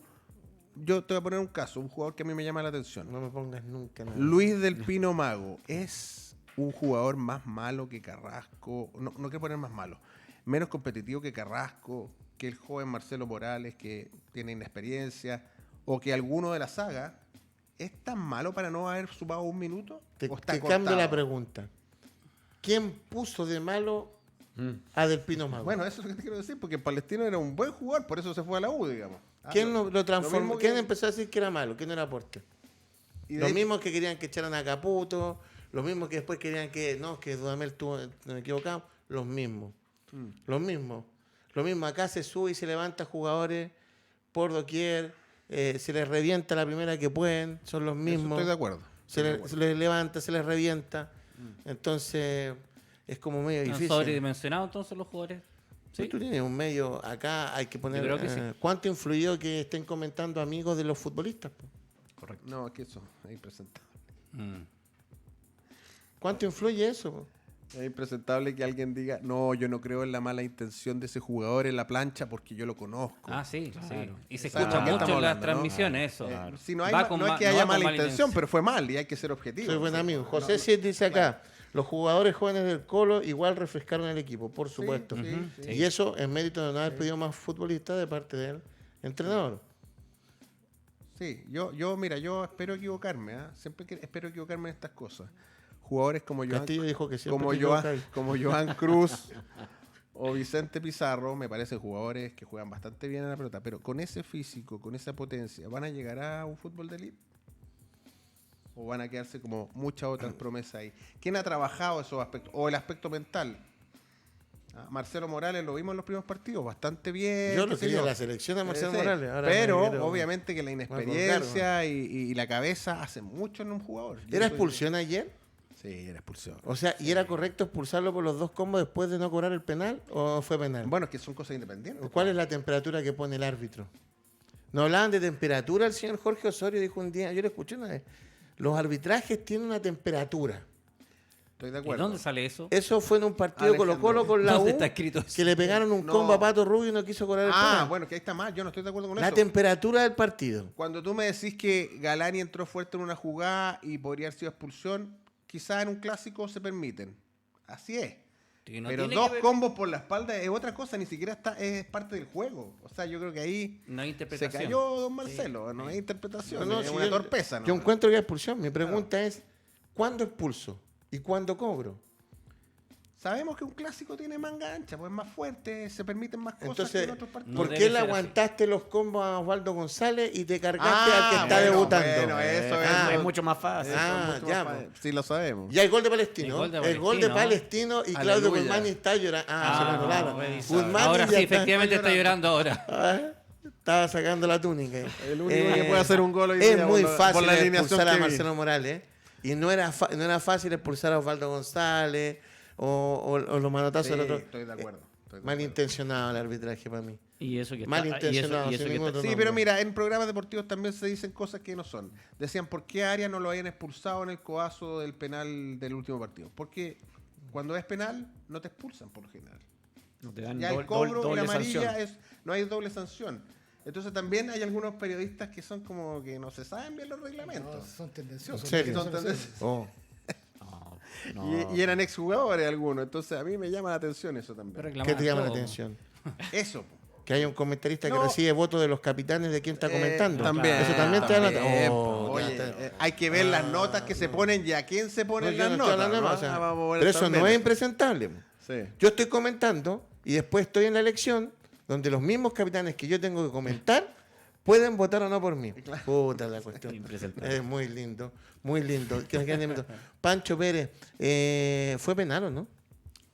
yo te voy a poner un caso, un jugador que a mí me llama la atención. No me pongas nunca nada. Luis del Pino Mago es un jugador más malo que Carrasco, no quiero poner más malo, menos competitivo que Carrasco, que el joven Marcelo Morales que tiene inexperiencia, o que alguno de la saga. ¿Es tan malo para no haber sumado un minuto? Te, ¿O está te cambio cortado? la pregunta. ¿Quién puso de malo a Del Pino Mago? Bueno, eso es lo que te quiero decir, porque Palestino era un buen jugador, por eso se fue a la U, digamos. ¿Quién lo transformó? mismo ¿Quién que- empezó a decir que era malo? ¿Quién era aporte? y de Los hecho- mismos que querían que echaran a Caputo, los mismos que después querían que Dudamel tuvo, nos equivocamos, los mismos. Los mismos. Lo mismo, acá se sube y se levanta jugadores por doquier, se les revienta la primera que pueden, son los eso mismos. estoy de acuerdo. Se les levanta, se les revienta. Entonces, es como medio ¿Están difícil. sobredimensionados entonces los jugadores? Si tú tienes un medio, acá hay que poner. creo que sí. ¿Cuánto influyó que estén comentando amigos de los futbolistas? Po? Correcto. No, es que eso es impresentable. Mm. ¿Cuánto influye eso? Po? Es impresentable que alguien diga, no, yo no creo en la mala intención de ese jugador en la plancha porque yo lo conozco. Ah, sí, sí. Y se ¿Sabes escucha de qué mucho estamos en las hablando, no? transmisiones eso. Si no, hay, Va ma- con no es ma- que no haya va con mala mala intención, intención. pero fue mal y hay que ser objetivo. Soy buen Sí. amigo. No, José no, Cid dice acá, los jugadores jóvenes del Colo igual refrescaron el equipo, por supuesto. sí, sí. Y eso es mérito de no haber pedido más futbolistas de parte del entrenador. Sí, mira, yo espero equivocarme, ¿ah? Siempre espero equivocarme en estas cosas. Jugadores como Joan, Castillo dijo que siempre como te Joan, equivocas. como Joan Cruz o Vicente Pizarro, me parecen jugadores que juegan bastante bien a la pelota, pero con ese físico, con esa potencia, ¿van a llegar a un fútbol de élite? ¿O van a quedarse como muchas otras promesas ahí? ¿Quién ha trabajado esos aspectos? O el aspecto mental. Marcelo Morales lo vimos en los primeros partidos, bastante bien. Yo qué lo sé quería yo. en la selección a Marcelo Sí, Morales. Ahora pero me quiero- obviamente que la inexperiencia y la cabeza hace mucho en un jugador. Yo ¿Era soy- expulsión ayer? Sí, era expulsión. O sea, ¿y era correcto expulsarlo por los dos combos después de no cobrar el penal o fue penal? Bueno, es que son cosas independientes. ¿Cuál es la temperatura que pone el árbitro? No hablaban de temperatura, el señor Jorge Osorio dijo un día, yo lo escuché una vez, los arbitrajes tienen una temperatura. Estoy de ¿Y acuerdo. dónde sale eso? Eso fue en un partido Alejandro, Colo-Colo con la U, ¿Dónde está escrito eso? que le pegaron un No. combo a Pato Rubio y no quiso cobrar el penal. Bueno, que ahí está mal. Yo no estoy de acuerdo con La eso. temperatura del partido. Cuando tú me decís que Galani entró fuerte en una jugada y podría haber sido expulsión, quizás en un clásico se permiten. Así es. Que no Pero tiene dos que ver- combos por la espalda es otra cosa, ni siquiera es parte del juego. O sea, yo creo que ahí No hay se interpretación. cayó Don Marcelo. No hay interpretación, No, es si una yo- torpeza. Yo nomás. encuentro que es expulsión. Mi pregunta es, ¿cuándo expulso? ¿Y cuándo cobro? Sabemos que un clásico tiene manga ancha, pues es más fuerte, se permiten más cosas Entonces, que en otros partidos. ¿por No qué debe le ser así. aguantaste los combos a Osvaldo González y te cargaste al que está bueno, debutando? bueno, eso Ah, es mucho más fácil. Ah, mucho ya, más pues. Sí, lo sabemos. Ya el gol de Palestino. El gol de El gol de Palestino y Claudio Aleluya. Guzmán está llorando. Ah, se lo Ah, anularon. revisado. Guzmán Ahora ya sí, está- efectivamente está llorando ahora. Ah, estaba sacando la túnica. El único que puede hacer un gol hoy día Es muy por la fácil alineación expulsar a que vi. Marcelo Morales. Y no era fácil expulsar a Osvaldo González o los manotazos Sí, del otro. estoy de acuerdo. estoy de acuerdo. Malintencionado el arbitraje para mí. Y eso que Malintencionado, y eso sin que ningún está- otro Sí, nombre. pero mira, en programas deportivos también se dicen cosas que no son. Decían, ¿por qué Arias no lo habían expulsado en el coazo del penal del último partido? Porque Cuando es penal, no te expulsan por lo general. No te dan Ya el doble cobro y la doble amarilla sanción. no hay doble sanción. Entonces también hay algunos periodistas que son como que no se saben bien los reglamentos. No, son tendenciosos. ¿En serio? Son tendenciosos. Oh. No, Y eran exjugadores algunos. Entonces a mí me llama la atención eso también. ¿Qué te llama la atención? Eso. Que haya un comentarista que No. recibe votos de los capitanes de quien está comentando. También. Eso también te da la También, Oh, po. ya Oye, está. hay que ver las notas que se ponen y a quién se No, ponen yo las no estoy notas. hablando de ¿no? más, o sea, Vamos a ver pero eso también. no es impresentable. Sí. Yo estoy comentando y después estoy en la elección donde los mismos capitanes que yo tengo que comentar pueden votar o no por mí. Puta la cuestión. Impresentable. Es muy lindo, muy lindo. Pancho Pérez, ¿fue penal o no?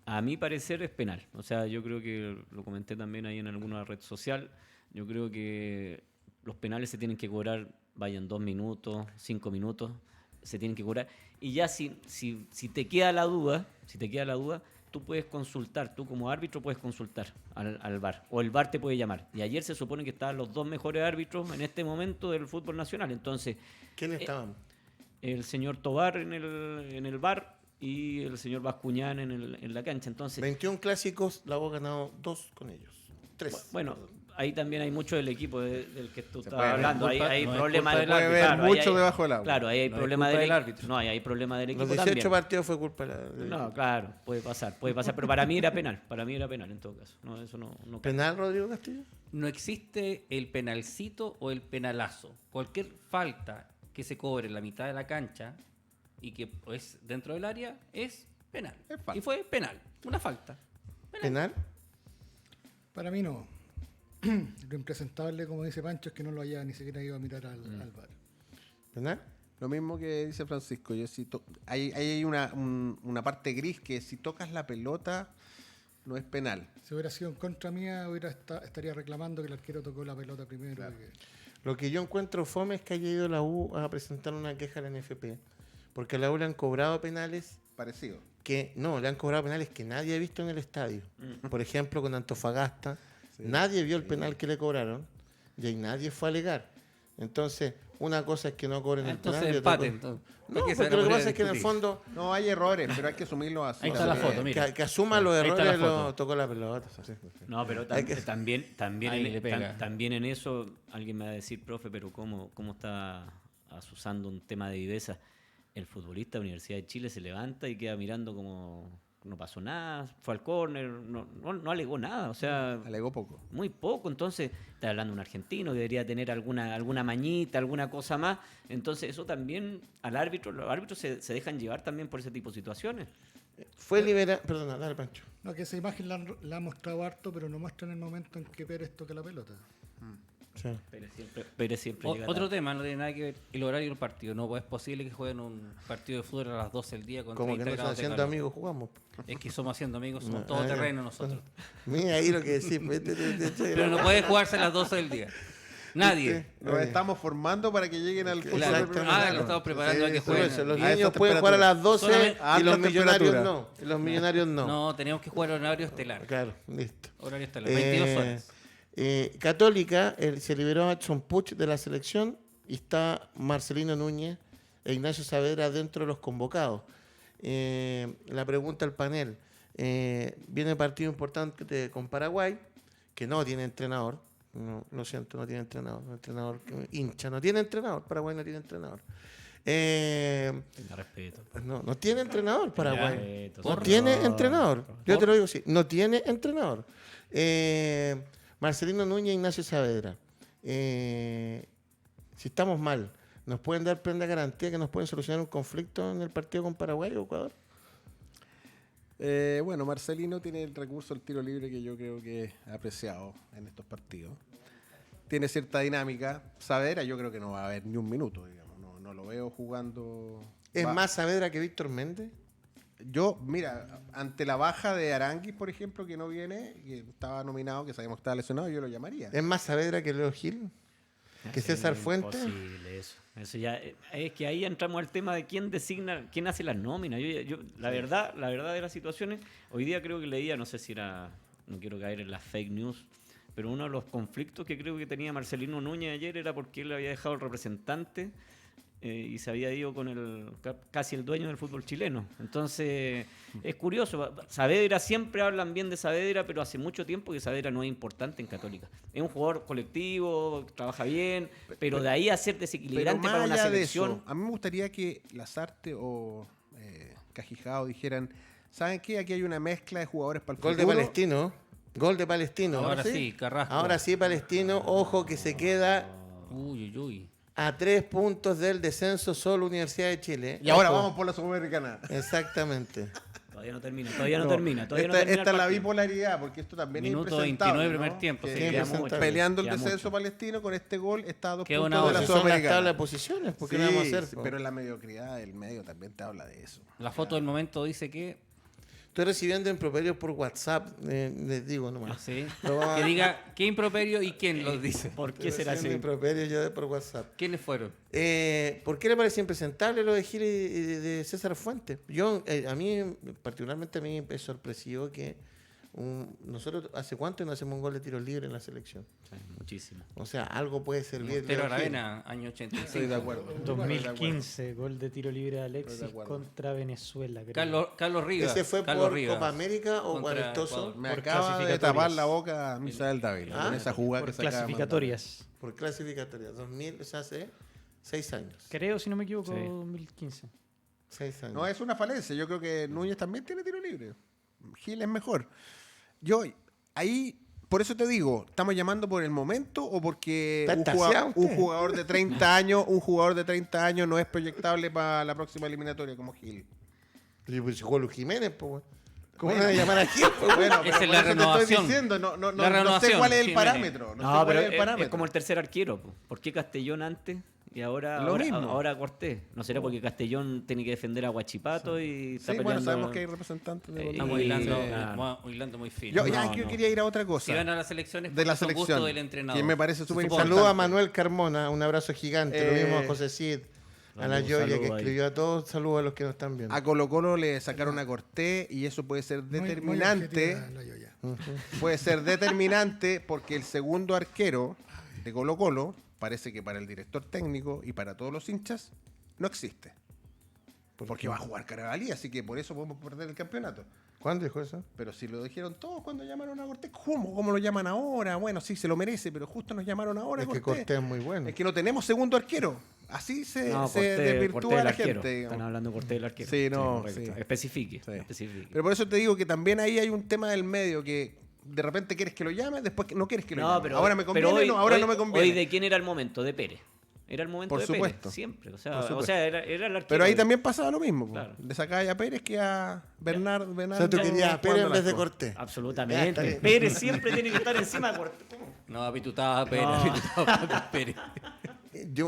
A mi parecer es penal. O sea, yo creo que lo comenté también ahí en alguna red social. Yo creo que los penales se tienen que cobrar, vayan 2 minutos, 5 minutos, se tienen que cobrar. Y ya si te queda la duda, tú puedes consultar, tú como árbitro puedes consultar al VAR, o el VAR te puede llamar. Y ayer se supone que estaban los 2 mejores árbitros en este momento del fútbol nacional. Entonces, ¿Quiénes estaban? el señor Tobar en el VAR y el señor Bascuñán en la cancha. Entonces, 21 clásicos, la U ha ganado 2 con ellos. 3. bueno, ahí también hay mucho del equipo del que tú Se estabas puede ver, hablando. Ahí culpa- hay no es problemas culpa del del árbitro. árbitro. Claro, Mucho ahí hay- debajo del agua. Claro, ahí hay No es problema culpa del del equipo. árbitro. No, ahí hay problema del equipo Los 18 también. partidos fue culpa de la... No, claro, puede pasar. Pero para mí era penal. Para mí era penal en todo caso. No, eso no. ¿Penal, Rodrigo Castillo? No existe el penalcito o el penalazo. Cualquier falta que se cobre en la mitad de la cancha y que es dentro del área es penal. Es falta. Y fue penal, una falta. ¿Penal? Para mí no. Lo impresentable, como dice Pancho, es que no lo haya ni siquiera ido a mirar al VAR. ¿Penal? Lo mismo que dice Francisco. Yo hay una parte gris que si tocas la pelota no es penal. Si hubiera sido en contra mía, estaría reclamando que el arquero tocó la pelota primero. Claro. y que- Lo que yo encuentro fome es que haya ido la U a presentar una queja a la NFP. Porque a la U le han cobrado penales Parecido. que... No, le han cobrado penales que nadie ha visto en el estadio. Por ejemplo, con Antofagasta. Sí. Nadie vio el penal que le cobraron y ahí nadie fue a alegar. Entonces, una cosa es que no cobren el Entonces penal. y otra empate. cosa- Entonces. No, ¿Por qué se porque van a lo que poner a pasa es que en el discutir? fondo... No, hay errores, pero hay que asumirlos así. Ahí está la también. foto, mira. Que asuma los Ahí está errores, la foto. tocó la pelota. Sí. No, pero Hay que- también, Ahí le pega. también en eso alguien me va a decir, profe, pero ¿cómo está asusando un tema de viveza? El futbolista de la Universidad de Chile se levanta y queda mirando como no pasó nada, fue al córner, no alegó nada, o sea, Alegó poco. muy poco. Entonces, está hablando un argentino, debería tener alguna mañita, alguna cosa más. Entonces, eso también los árbitros se dejan llevar también por ese tipo de situaciones. Fue liberado... Perdona, dale, Pancho. No, que esa imagen la han mostrado harto, pero no muestran el momento en que Pérez toca la pelota. Sí. Pérez siempre llega Otro tarde. tema, no tiene nada que ver el horario del partido. No es posible que jueguen un partido de fútbol a las 12 del día con Como que 30 no están grados de haciendo calor. amigos, jugamos. Es que somos haciendo amigos, somos No, todo ah, terreno ya. nosotros. Mira ahí lo que decís. Pero no puede jugarse a las 12 del día. Nadie. Nos estamos formando para que lleguen al fútbol Claro. de primera. Lo estamos preparando a que Por jueguen. eso, los A niños esa pueden jugar a las 12 Solamente- y alta los millonarios temperatura. no. Y los millonarios no. No, tenemos que jugar horario estelar. Claro, listo. Horario estelar, 22 horas. Católica, se liberó a Edson Puch de la selección y está Marcelino Núñez e Ignacio Saavedra dentro de los convocados. La pregunta al panel. Viene partido importante con Paraguay, que no tiene entrenador. No, lo siento, no tiene entrenador. Entrenador hincha, no tiene entrenador. Paraguay no tiene entrenador. Tenga respeto. No tiene entrenador Paraguay. Respeto, No por tiene favor, entrenador. por favor. Yo te lo digo así. No tiene entrenador. Marcelino Núñez, Ignacio Saavedra. Si estamos mal, ¿nos pueden dar prenda de garantía que nos pueden solucionar un conflicto en el partido con Paraguay o Ecuador? Bueno, Marcelino tiene el recurso del tiro libre que yo creo que es apreciado en estos partidos. Tiene cierta dinámica. Saavedra yo creo que no va a haber ni un minuto, digamos. No lo veo jugando. ¿Es Va- más Saavedra que Víctor Méndez? Yo, mira, ante la baja de Aranguis, por ejemplo, que no viene, que estaba nominado, que sabemos que estaba lesionado, yo lo llamaría. ¿Es más Saavedra que Leo Gil? ¿Que César Fuentes? Imposible eso. Eso ya, es que ahí entramos al tema de quién designa, quién hace las nóminas. La verdad de las situaciones, hoy día creo que leía, no sé si era, no quiero caer en las fake news, pero uno de los conflictos que creo que tenía Marcelino Núñez ayer era porque él había dejado el representante y se había ido con casi el dueño del fútbol chileno. Entonces, es curioso. Saavedra, siempre hablan bien de Saavedra, pero hace mucho tiempo que Saavedra no es importante en Católica. Es un jugador colectivo, trabaja bien, pero de ahí a ser desequilibrante Pero para más una allá de selección. eso, a mí me gustaría que Lasarte o Cajijao dijeran, ¿saben qué? Aquí hay una mezcla de jugadores para el Gol de futuro. Palestino. Gol de Palestino. Ahora sí, Carrasco. Ahora sí, Palestino. Ojo que se queda Uy, uy, uy. a 3 puntos del descenso solo Universidad de Chile. Y ahora Ojo. vamos por la Sudamericana. Exactamente. Todavía no termina, todavía no No, termina. esta el es la partido. bipolaridad, porque esto también Minuto es impresentable, 29 ¿no? primer tiempo, Que sí, queda estamos mucho, peleando el queda descenso mucho. palestino con este gol, está a 2 Queda puntos una de la hora. Son las Sudamericana. tablas de posiciones. ¿Por qué no vamos a hacer? po? Pero la mediocridad del medio también te habla de eso. La foto del momento dice que... Estoy recibiendo improperios por WhatsApp. Les digo nomás. ¿sí? Lo vamos a- Que diga qué improperio y quién lo dice. ¿Por qué Estoy será recibiendo así? improperios yo por WhatsApp. ¿Quiénes fueron? ¿Por qué le parece impresentable lo de Gil y de César Fuentes? Yo, a mí, particularmente a mí es sorpresivo que nosotros, ¿hace cuánto no hacemos un gol de tiro libre en la selección? Sí, muchísimo. O sea, algo puede servir. Montero Leo Gil. Aravena, año 85. Estoy de acuerdo. 2015, gol de tiro libre de Estoy Alexis de acuerdo. contra Venezuela. creo. Carlos Rivas. ¿Ese fue Carlos por Rivas. Copa América o Contra amistoso? Ecuador. Me Por acaba de clasificatorias. tapar la boca Misael Dávila Ah, con esa jugada Por que se acaba de mandar. clasificatorias. Por clasificatoria. 2000, o sea, hace 6 años. Creo, si no me equivoco, Sí. 2015. 6 años. No, es una falencia. Yo creo que Núñez también tiene tiro libre. Gil es mejor. Yo, ahí, por eso te digo, ¿estamos llamando por el momento o porque Está un extasiado un usted. jugador de 30 años, no es proyectable para la próxima eliminatoria como Gil? Y pues jugó Luis Jiménez, pues, güey. ¿Cómo no van a llamar a Gil? Pues, güey? Bueno, Esa pero es por la eso te renovación. estoy diciendo, no La sé renovación, cuál es el Jiménez. parámetro. No, sé No, cuál pero es el parámetro. es como el tercer arquero. Po. ¿Por qué Castellón antes y ahora, Lo mismo. ahora Cortés? ¿No será porque Castellón tiene que defender a Guachipato y está Sí, bueno, peleando? sabemos que hay representantes de Estamos Y- hilando, claro. hilando muy fino. Yo No, ya no. quería ir a otra cosa. Si van a las elecciones, de la porque son gusto selección, del entrenador. que me parece súper Supongo. importante. Saludos a Manuel Carmona, un abrazo gigante. Lo mismo a Eh, José Cid, a la saludos, Yoya que saludos ahí. escribió a todos. Saludos a los que nos están viendo. A Colo Colo le sacaron a Cortés y eso puede ser Muy- muy determinante. objetiva la Yoya. Puede ser determinante porque el segundo arquero de Colo Colo parece que para el director técnico y para todos los hinchas no existe. Porque va a jugar Carabalí, así que por eso podemos perder el campeonato. ¿Cuándo dijo eso? Pero si lo dijeron todos cuando llamaron a Cortés, ¿cómo lo llaman ahora? Bueno, sí, se lo merece, pero justo nos llamaron ahora. Es que Cortés. Cortés es muy bueno. Es que no tenemos segundo arquero. Así se, No, se Cortés desvirtúa del la arquero. gente. digamos. Están hablando de Cortés del arquero. Sí, no, correcto. sí. Especifique, Sí. especifique. Pero por eso te digo que también ahí hay un tema del medio que de repente quieres que lo llame, después que no quieres que lo llame. Ahora me conviene, pero hoy, no, ahora hoy- no me conviene. Hoy, ¿de quién era el momento? De Pérez. Era el momento Por de supuesto. Pérez. Siempre. O Por sea, supuesto. era el arquero. Pero ahí también pasaba lo mismo. po. Claro. Le sacaba a Pérez que a Bernardo. O sea, tú querías a Pérez en vez de Cortés. Ah, Ya, está Absolutamente. bien. Pérez siempre tiene que estar encima de Cortés. ¿Cómo? No, apitutaba Pérez, No. apitutaba Pérez.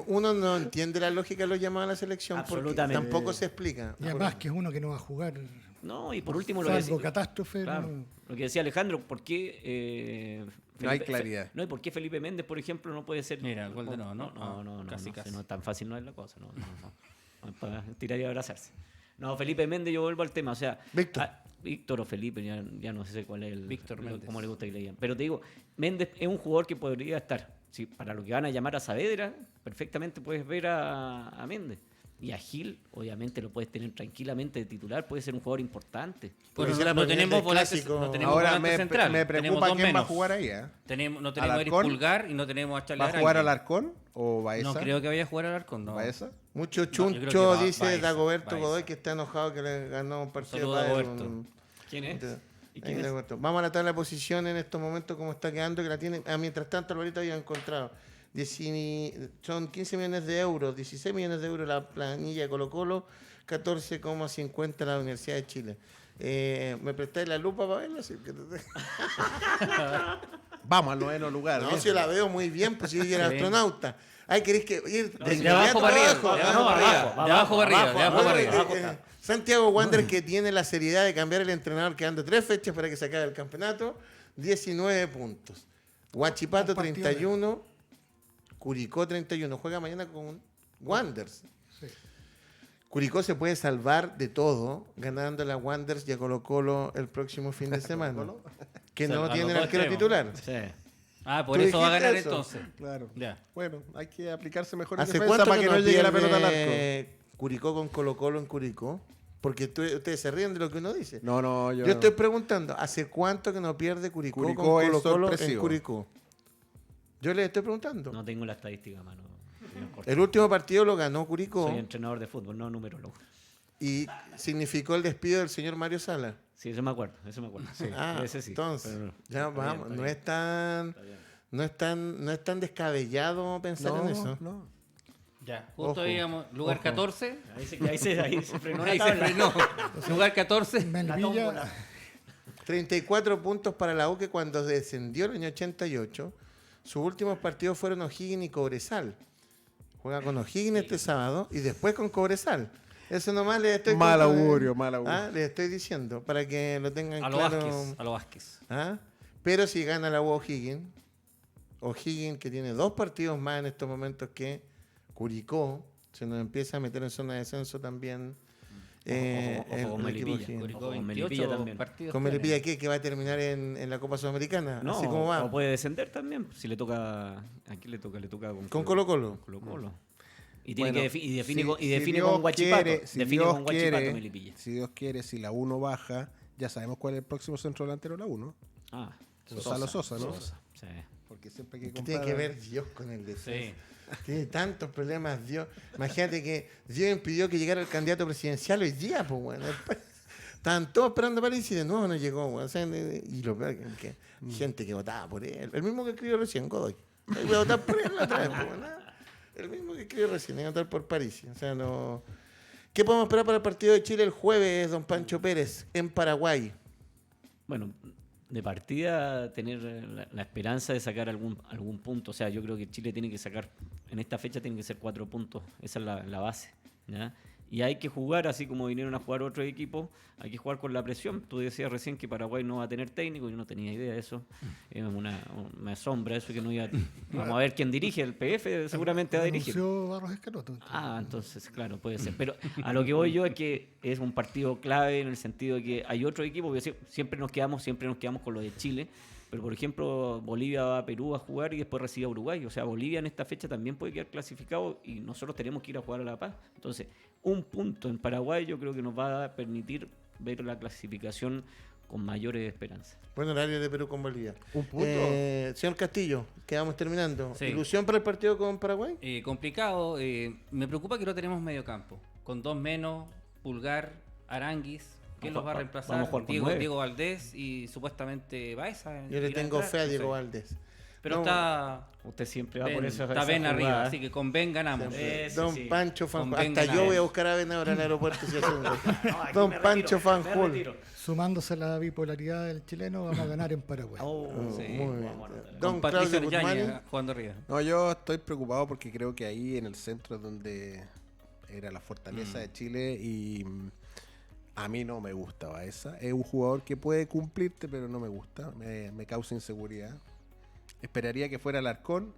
Uno no entiende la lógica de los llamados a la selección porque Absolutamente. tampoco se explica. Y además que es uno que no va a jugar, No, y por último lo que salvo decía, catástrofe. claro, no. lo que decía Alejandro, ¿por qué No hay claridad. No, y por qué Felipe Méndez, por ejemplo, no puede ser. Mira, el gol de no, ¿no? No, Casi, no, casi. no, tan fácil no es la cosa. No es para tirar y abrazarse. No, Felipe Méndez, yo vuelvo al tema. O sea, Víctor. Víctor o Felipe, ya no sé cuál es el. Víctor Méndez. Cómo le gusta que le digan. Pero te digo, Méndez es un jugador que podría estar. Si para lo que van a llamar a Saavedra, perfectamente puedes ver a Méndez. Y a Gil, obviamente, lo puedes tener tranquilamente de titular, puede ser un jugador importante. Porque Bueno, si era no pendiente tenemos del volantes, clásico. no tenemos Ahora volante central. me tenemos preocupa dos quién va a menos. jugar ahí. ¿eh? No tenemos a Eric ¿Alarcón? Pulgar y no tenemos a Charles ¿Va a jugar Arangue. Alarcón o Baeza? No creo que vaya a jugar Alarcón, no. ¿Baeza? Mucho yo creo que chuncho, va- dice Baeza, Dagoberto Baeza. Godoy, que está enojado que le ganó un partido Saludo a para él, Dagoberto. ¿Quién es? ¿Y Ahí, quién es? Dagoberto. Vamos a la tabla de posición en estos momentos, cómo está quedando, que la tiene. Mientras tanto, Alvarito había encontrado. Son 15 millones de euros, 16 millones de euros la planilla de Colo Colo, 14,50 la Universidad de Chile. ¿Me prestáis la lupa para verla? Sí, que te- Vamos al noveno lugar. No, bien. si yo la veo muy bien, pues si yo era astronauta. Ay, ¿queréis que ir De abajo para arriba, de abajo para arriba, de abajo para arriba, de abajo para arriba. Santiago Wander, que tiene la seriedad de cambiar el entrenador, quedando 3 fechas para que se acabe el campeonato, 19 puntos. Huachipato Un partido 31, Curicó 31. Juega mañana con Wanderers. Sí. Curicó se puede salvar de todo ganando a Wanderers y a Colo Colo el próximo fin de semana. Que no A los tienen dos arquero extremos. titular. Sí. Ah, por ¿Tú eso va a dijiste ganar eso? entonces. Claro. Ya. Bueno, hay que aplicarse mejor en ¿Hace defensa cuánto para que que no no llegue la pierde pelota al arco? Curicó con Colo-Colo en Curicó? Porque ustedes se ríen de lo que uno dice. No, Yo estoy preguntando, ¿hace cuánto que no pierde Curicó con Curicó es Colo-Colo en sorpresivo. Curicó? Yo les estoy preguntando. No tengo la estadística, mano. Señor Cortés. El último partido lo ganó Curicó Soy entrenador de fútbol, no numerólogo. y significó el despido del señor Mario Sala. Sí, eso me acuerdo. Sí, Ah, ese sí. entonces, Pero no. ya Está vamos, bien, no está es tan, Está bien. no es tan descabellado pensar en eso. No. Ya. Justo Ojo, digamos, lugar ojo. 14. Ahí se frenó. Ahí la se tabla. frenó. Lugar 14. Melvilla, 34 puntos para la U que cuando descendió el año 88, sus últimos partidos fueron O'Higgins y Cobresal. Juega con O'Higgins este sábado y después con Cobresal. Eso nomás les estoy Mal contando, augurio, mal augurio. Les estoy diciendo para que lo tengan A lo claro. Vázquez. A lo Vázquez. ¿Ah? Pero si gana la U O'Higgins que tiene 2 partidos más en estos momentos que Curicó, se nos empieza a meter en zona de descenso también. Ojo con el equipo Melipilla. O'Higgins. Curicó Ojo, con 28 Melipilla también. partidos. ¿Con Melipilla qué? ¿Que va a terminar en la Copa Sudamericana? No, Así como va. o puede descender también. Si le toca. ¿A quién le toca? Le toca Con Colo-Colo. Con Colo-Colo. Y tiene Bueno, que define, si- y si define Dios con Guachipato. quiere- si define Dios con Guachipato quiere- Melipilla. Si Dios quiere, si la 1 baja, ya sabemos cuál es el próximo centro delantero de la 1. Ah, Gonzalo Sosa, ¿no? Sí. Porque siempre hay que ¿Qué tiene comparar. que ver Dios con el descenso? Sí. Tiene tantos problemas Dios. Imagínate que Dios impidió que llegara el candidato presidencial hoy día, pues bueno. Estaban todos esperando para París y de nuevo no llegó, weón. O sea, y lo peor que gente que votaba por él. El mismo que escribió recién, Godoy. Ahí voy a votar por él otra vez, pues, bueno. El mismo que escribió recién, iba a votar por París. O sea, no. ¿Qué podemos esperar para el partido de Chile el jueves, don Pancho Pérez, en Paraguay? Bueno, de partida tener la esperanza de sacar algún punto. O sea, yo creo que Chile tiene que sacar, en esta fecha tienen que ser 4 puntos. Esa es la base. ¿Ya? Y hay que jugar, así como vinieron a jugar otros equipos, hay que jugar con la presión. Tú decías recién que Paraguay no va a tener técnico, yo no tenía idea de eso. Me asombra eso que no iba a... Vamos a ver quién dirige, el PF seguramente va a dirigir. anunció Barros Escaloto. Entonces, claro, puede ser. Pero a lo que voy yo es que es un partido clave en el sentido de que hay otro equipo que siempre nos quedamos con lo de Chile. Pero, por ejemplo, Bolivia va a Perú a jugar y después recibe a Uruguay. O sea, Bolivia en esta fecha también puede quedar clasificado y nosotros tenemos que ir a jugar a La Paz. Entonces, un punto en Paraguay yo creo que nos va a permitir ver la clasificación con mayores esperanzas. Buen horario de Perú con Bolivia. Un punto. Señor Castillo, quedamos terminando. Sí. ¿Ilusión para el partido con Paraguay? Complicado. Me preocupa que no tenemos medio campo. Con 2 menos, Pulgar, Aranguis. ¿Quién los va a reemplazar? Vamos a jugar con 9. Diego Valdés y supuestamente Baeza. Yo le irá a tengo entrar, fe a no Diego sé. Valdés. Pero No, está Usted siempre va por Ben, eso. está Ben arriba, así que con Ben ganamos. Don Pancho Fanjul. Con Ben Hasta yo ganamos. voy a buscar a Ben ahora al aeropuerto. Si hace un gol. aquí Don me retiro, Pancho me Fanjul. retiro. Sumándose a la bipolaridad del chileno, vamos a ganar en Paraguay. Muy bien. Vamos a anotar. Don Con Claudio Patricio Guzmán. Yáñez jugando arriba. No, yo estoy preocupado porque creo que ahí en el centro es donde era la fortaleza de Chile y a mí no me gusta Baeza. Es un jugador que puede cumplirte, pero no me gusta. Me causa inseguridad. Esperaría que fuera Alarcón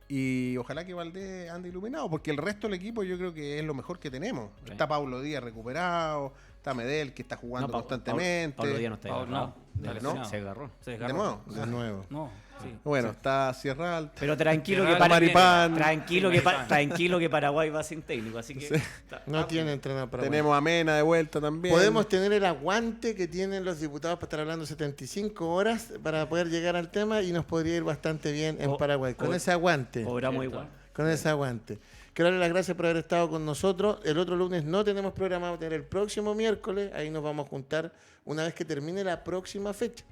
y ojalá que Valdés ande iluminado, porque el resto del equipo yo creo que es lo mejor que tenemos. Sí. Está Pablo Díaz recuperado, está Medel que está jugando constantemente. Pablo Díaz no está Pablo, agarrado. no, está lesionado. Se agarró. Se De desgarró. nuevo. De nuevo. No, sí. Bueno, está Sierra Alta. Pero tranquilo que, Maripán. tranquilo que Paraguay va sin técnico, así que No tiene entrenador para Tenemos a Mena de vuelta también. Podemos tener el aguante que tienen los diputados para estar hablando 75 horas para poder llegar al tema y nos podría ir bastante bien en Paraguay. Con ese aguante. cobramos igual. Con ese aguante. Quiero darle las gracias por haber estado con nosotros. El otro lunes no tenemos programa, vamos a tener el próximo miércoles. Ahí nos vamos a juntar una vez que termine la próxima fecha.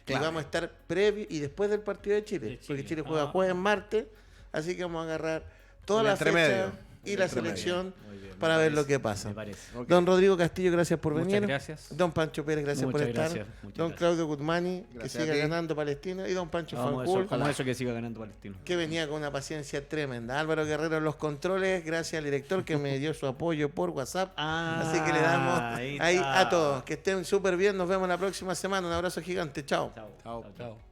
Claro. Y vamos a estar previo y después del partido de Chile. Porque Chile juega jueves, martes. Así que vamos a agarrar toda El la entremedio. fecha y la selección Muy bien, para me ver parece, lo que pasa. Me parece. Ok. Don Rodrigo Castillo, gracias por Muchas venir. gracias. Don Pancho Pérez, gracias Muchas por estar. gracias, muchas Don gracias. Claudio Guzmani, que Gracias siga a ti. ganando Palestino. Y don Pancho Vamos Fanjul, a eso que siga ganando Palestino. que venía con una paciencia tremenda. Álvaro Guerrero en los controles, gracias al director que me dio su apoyo por WhatsApp. Así que le damos ahí está. a todos. Que estén súper bien. Nos vemos la próxima semana. Un abrazo gigante. Chao. Chao. Chao. Chao.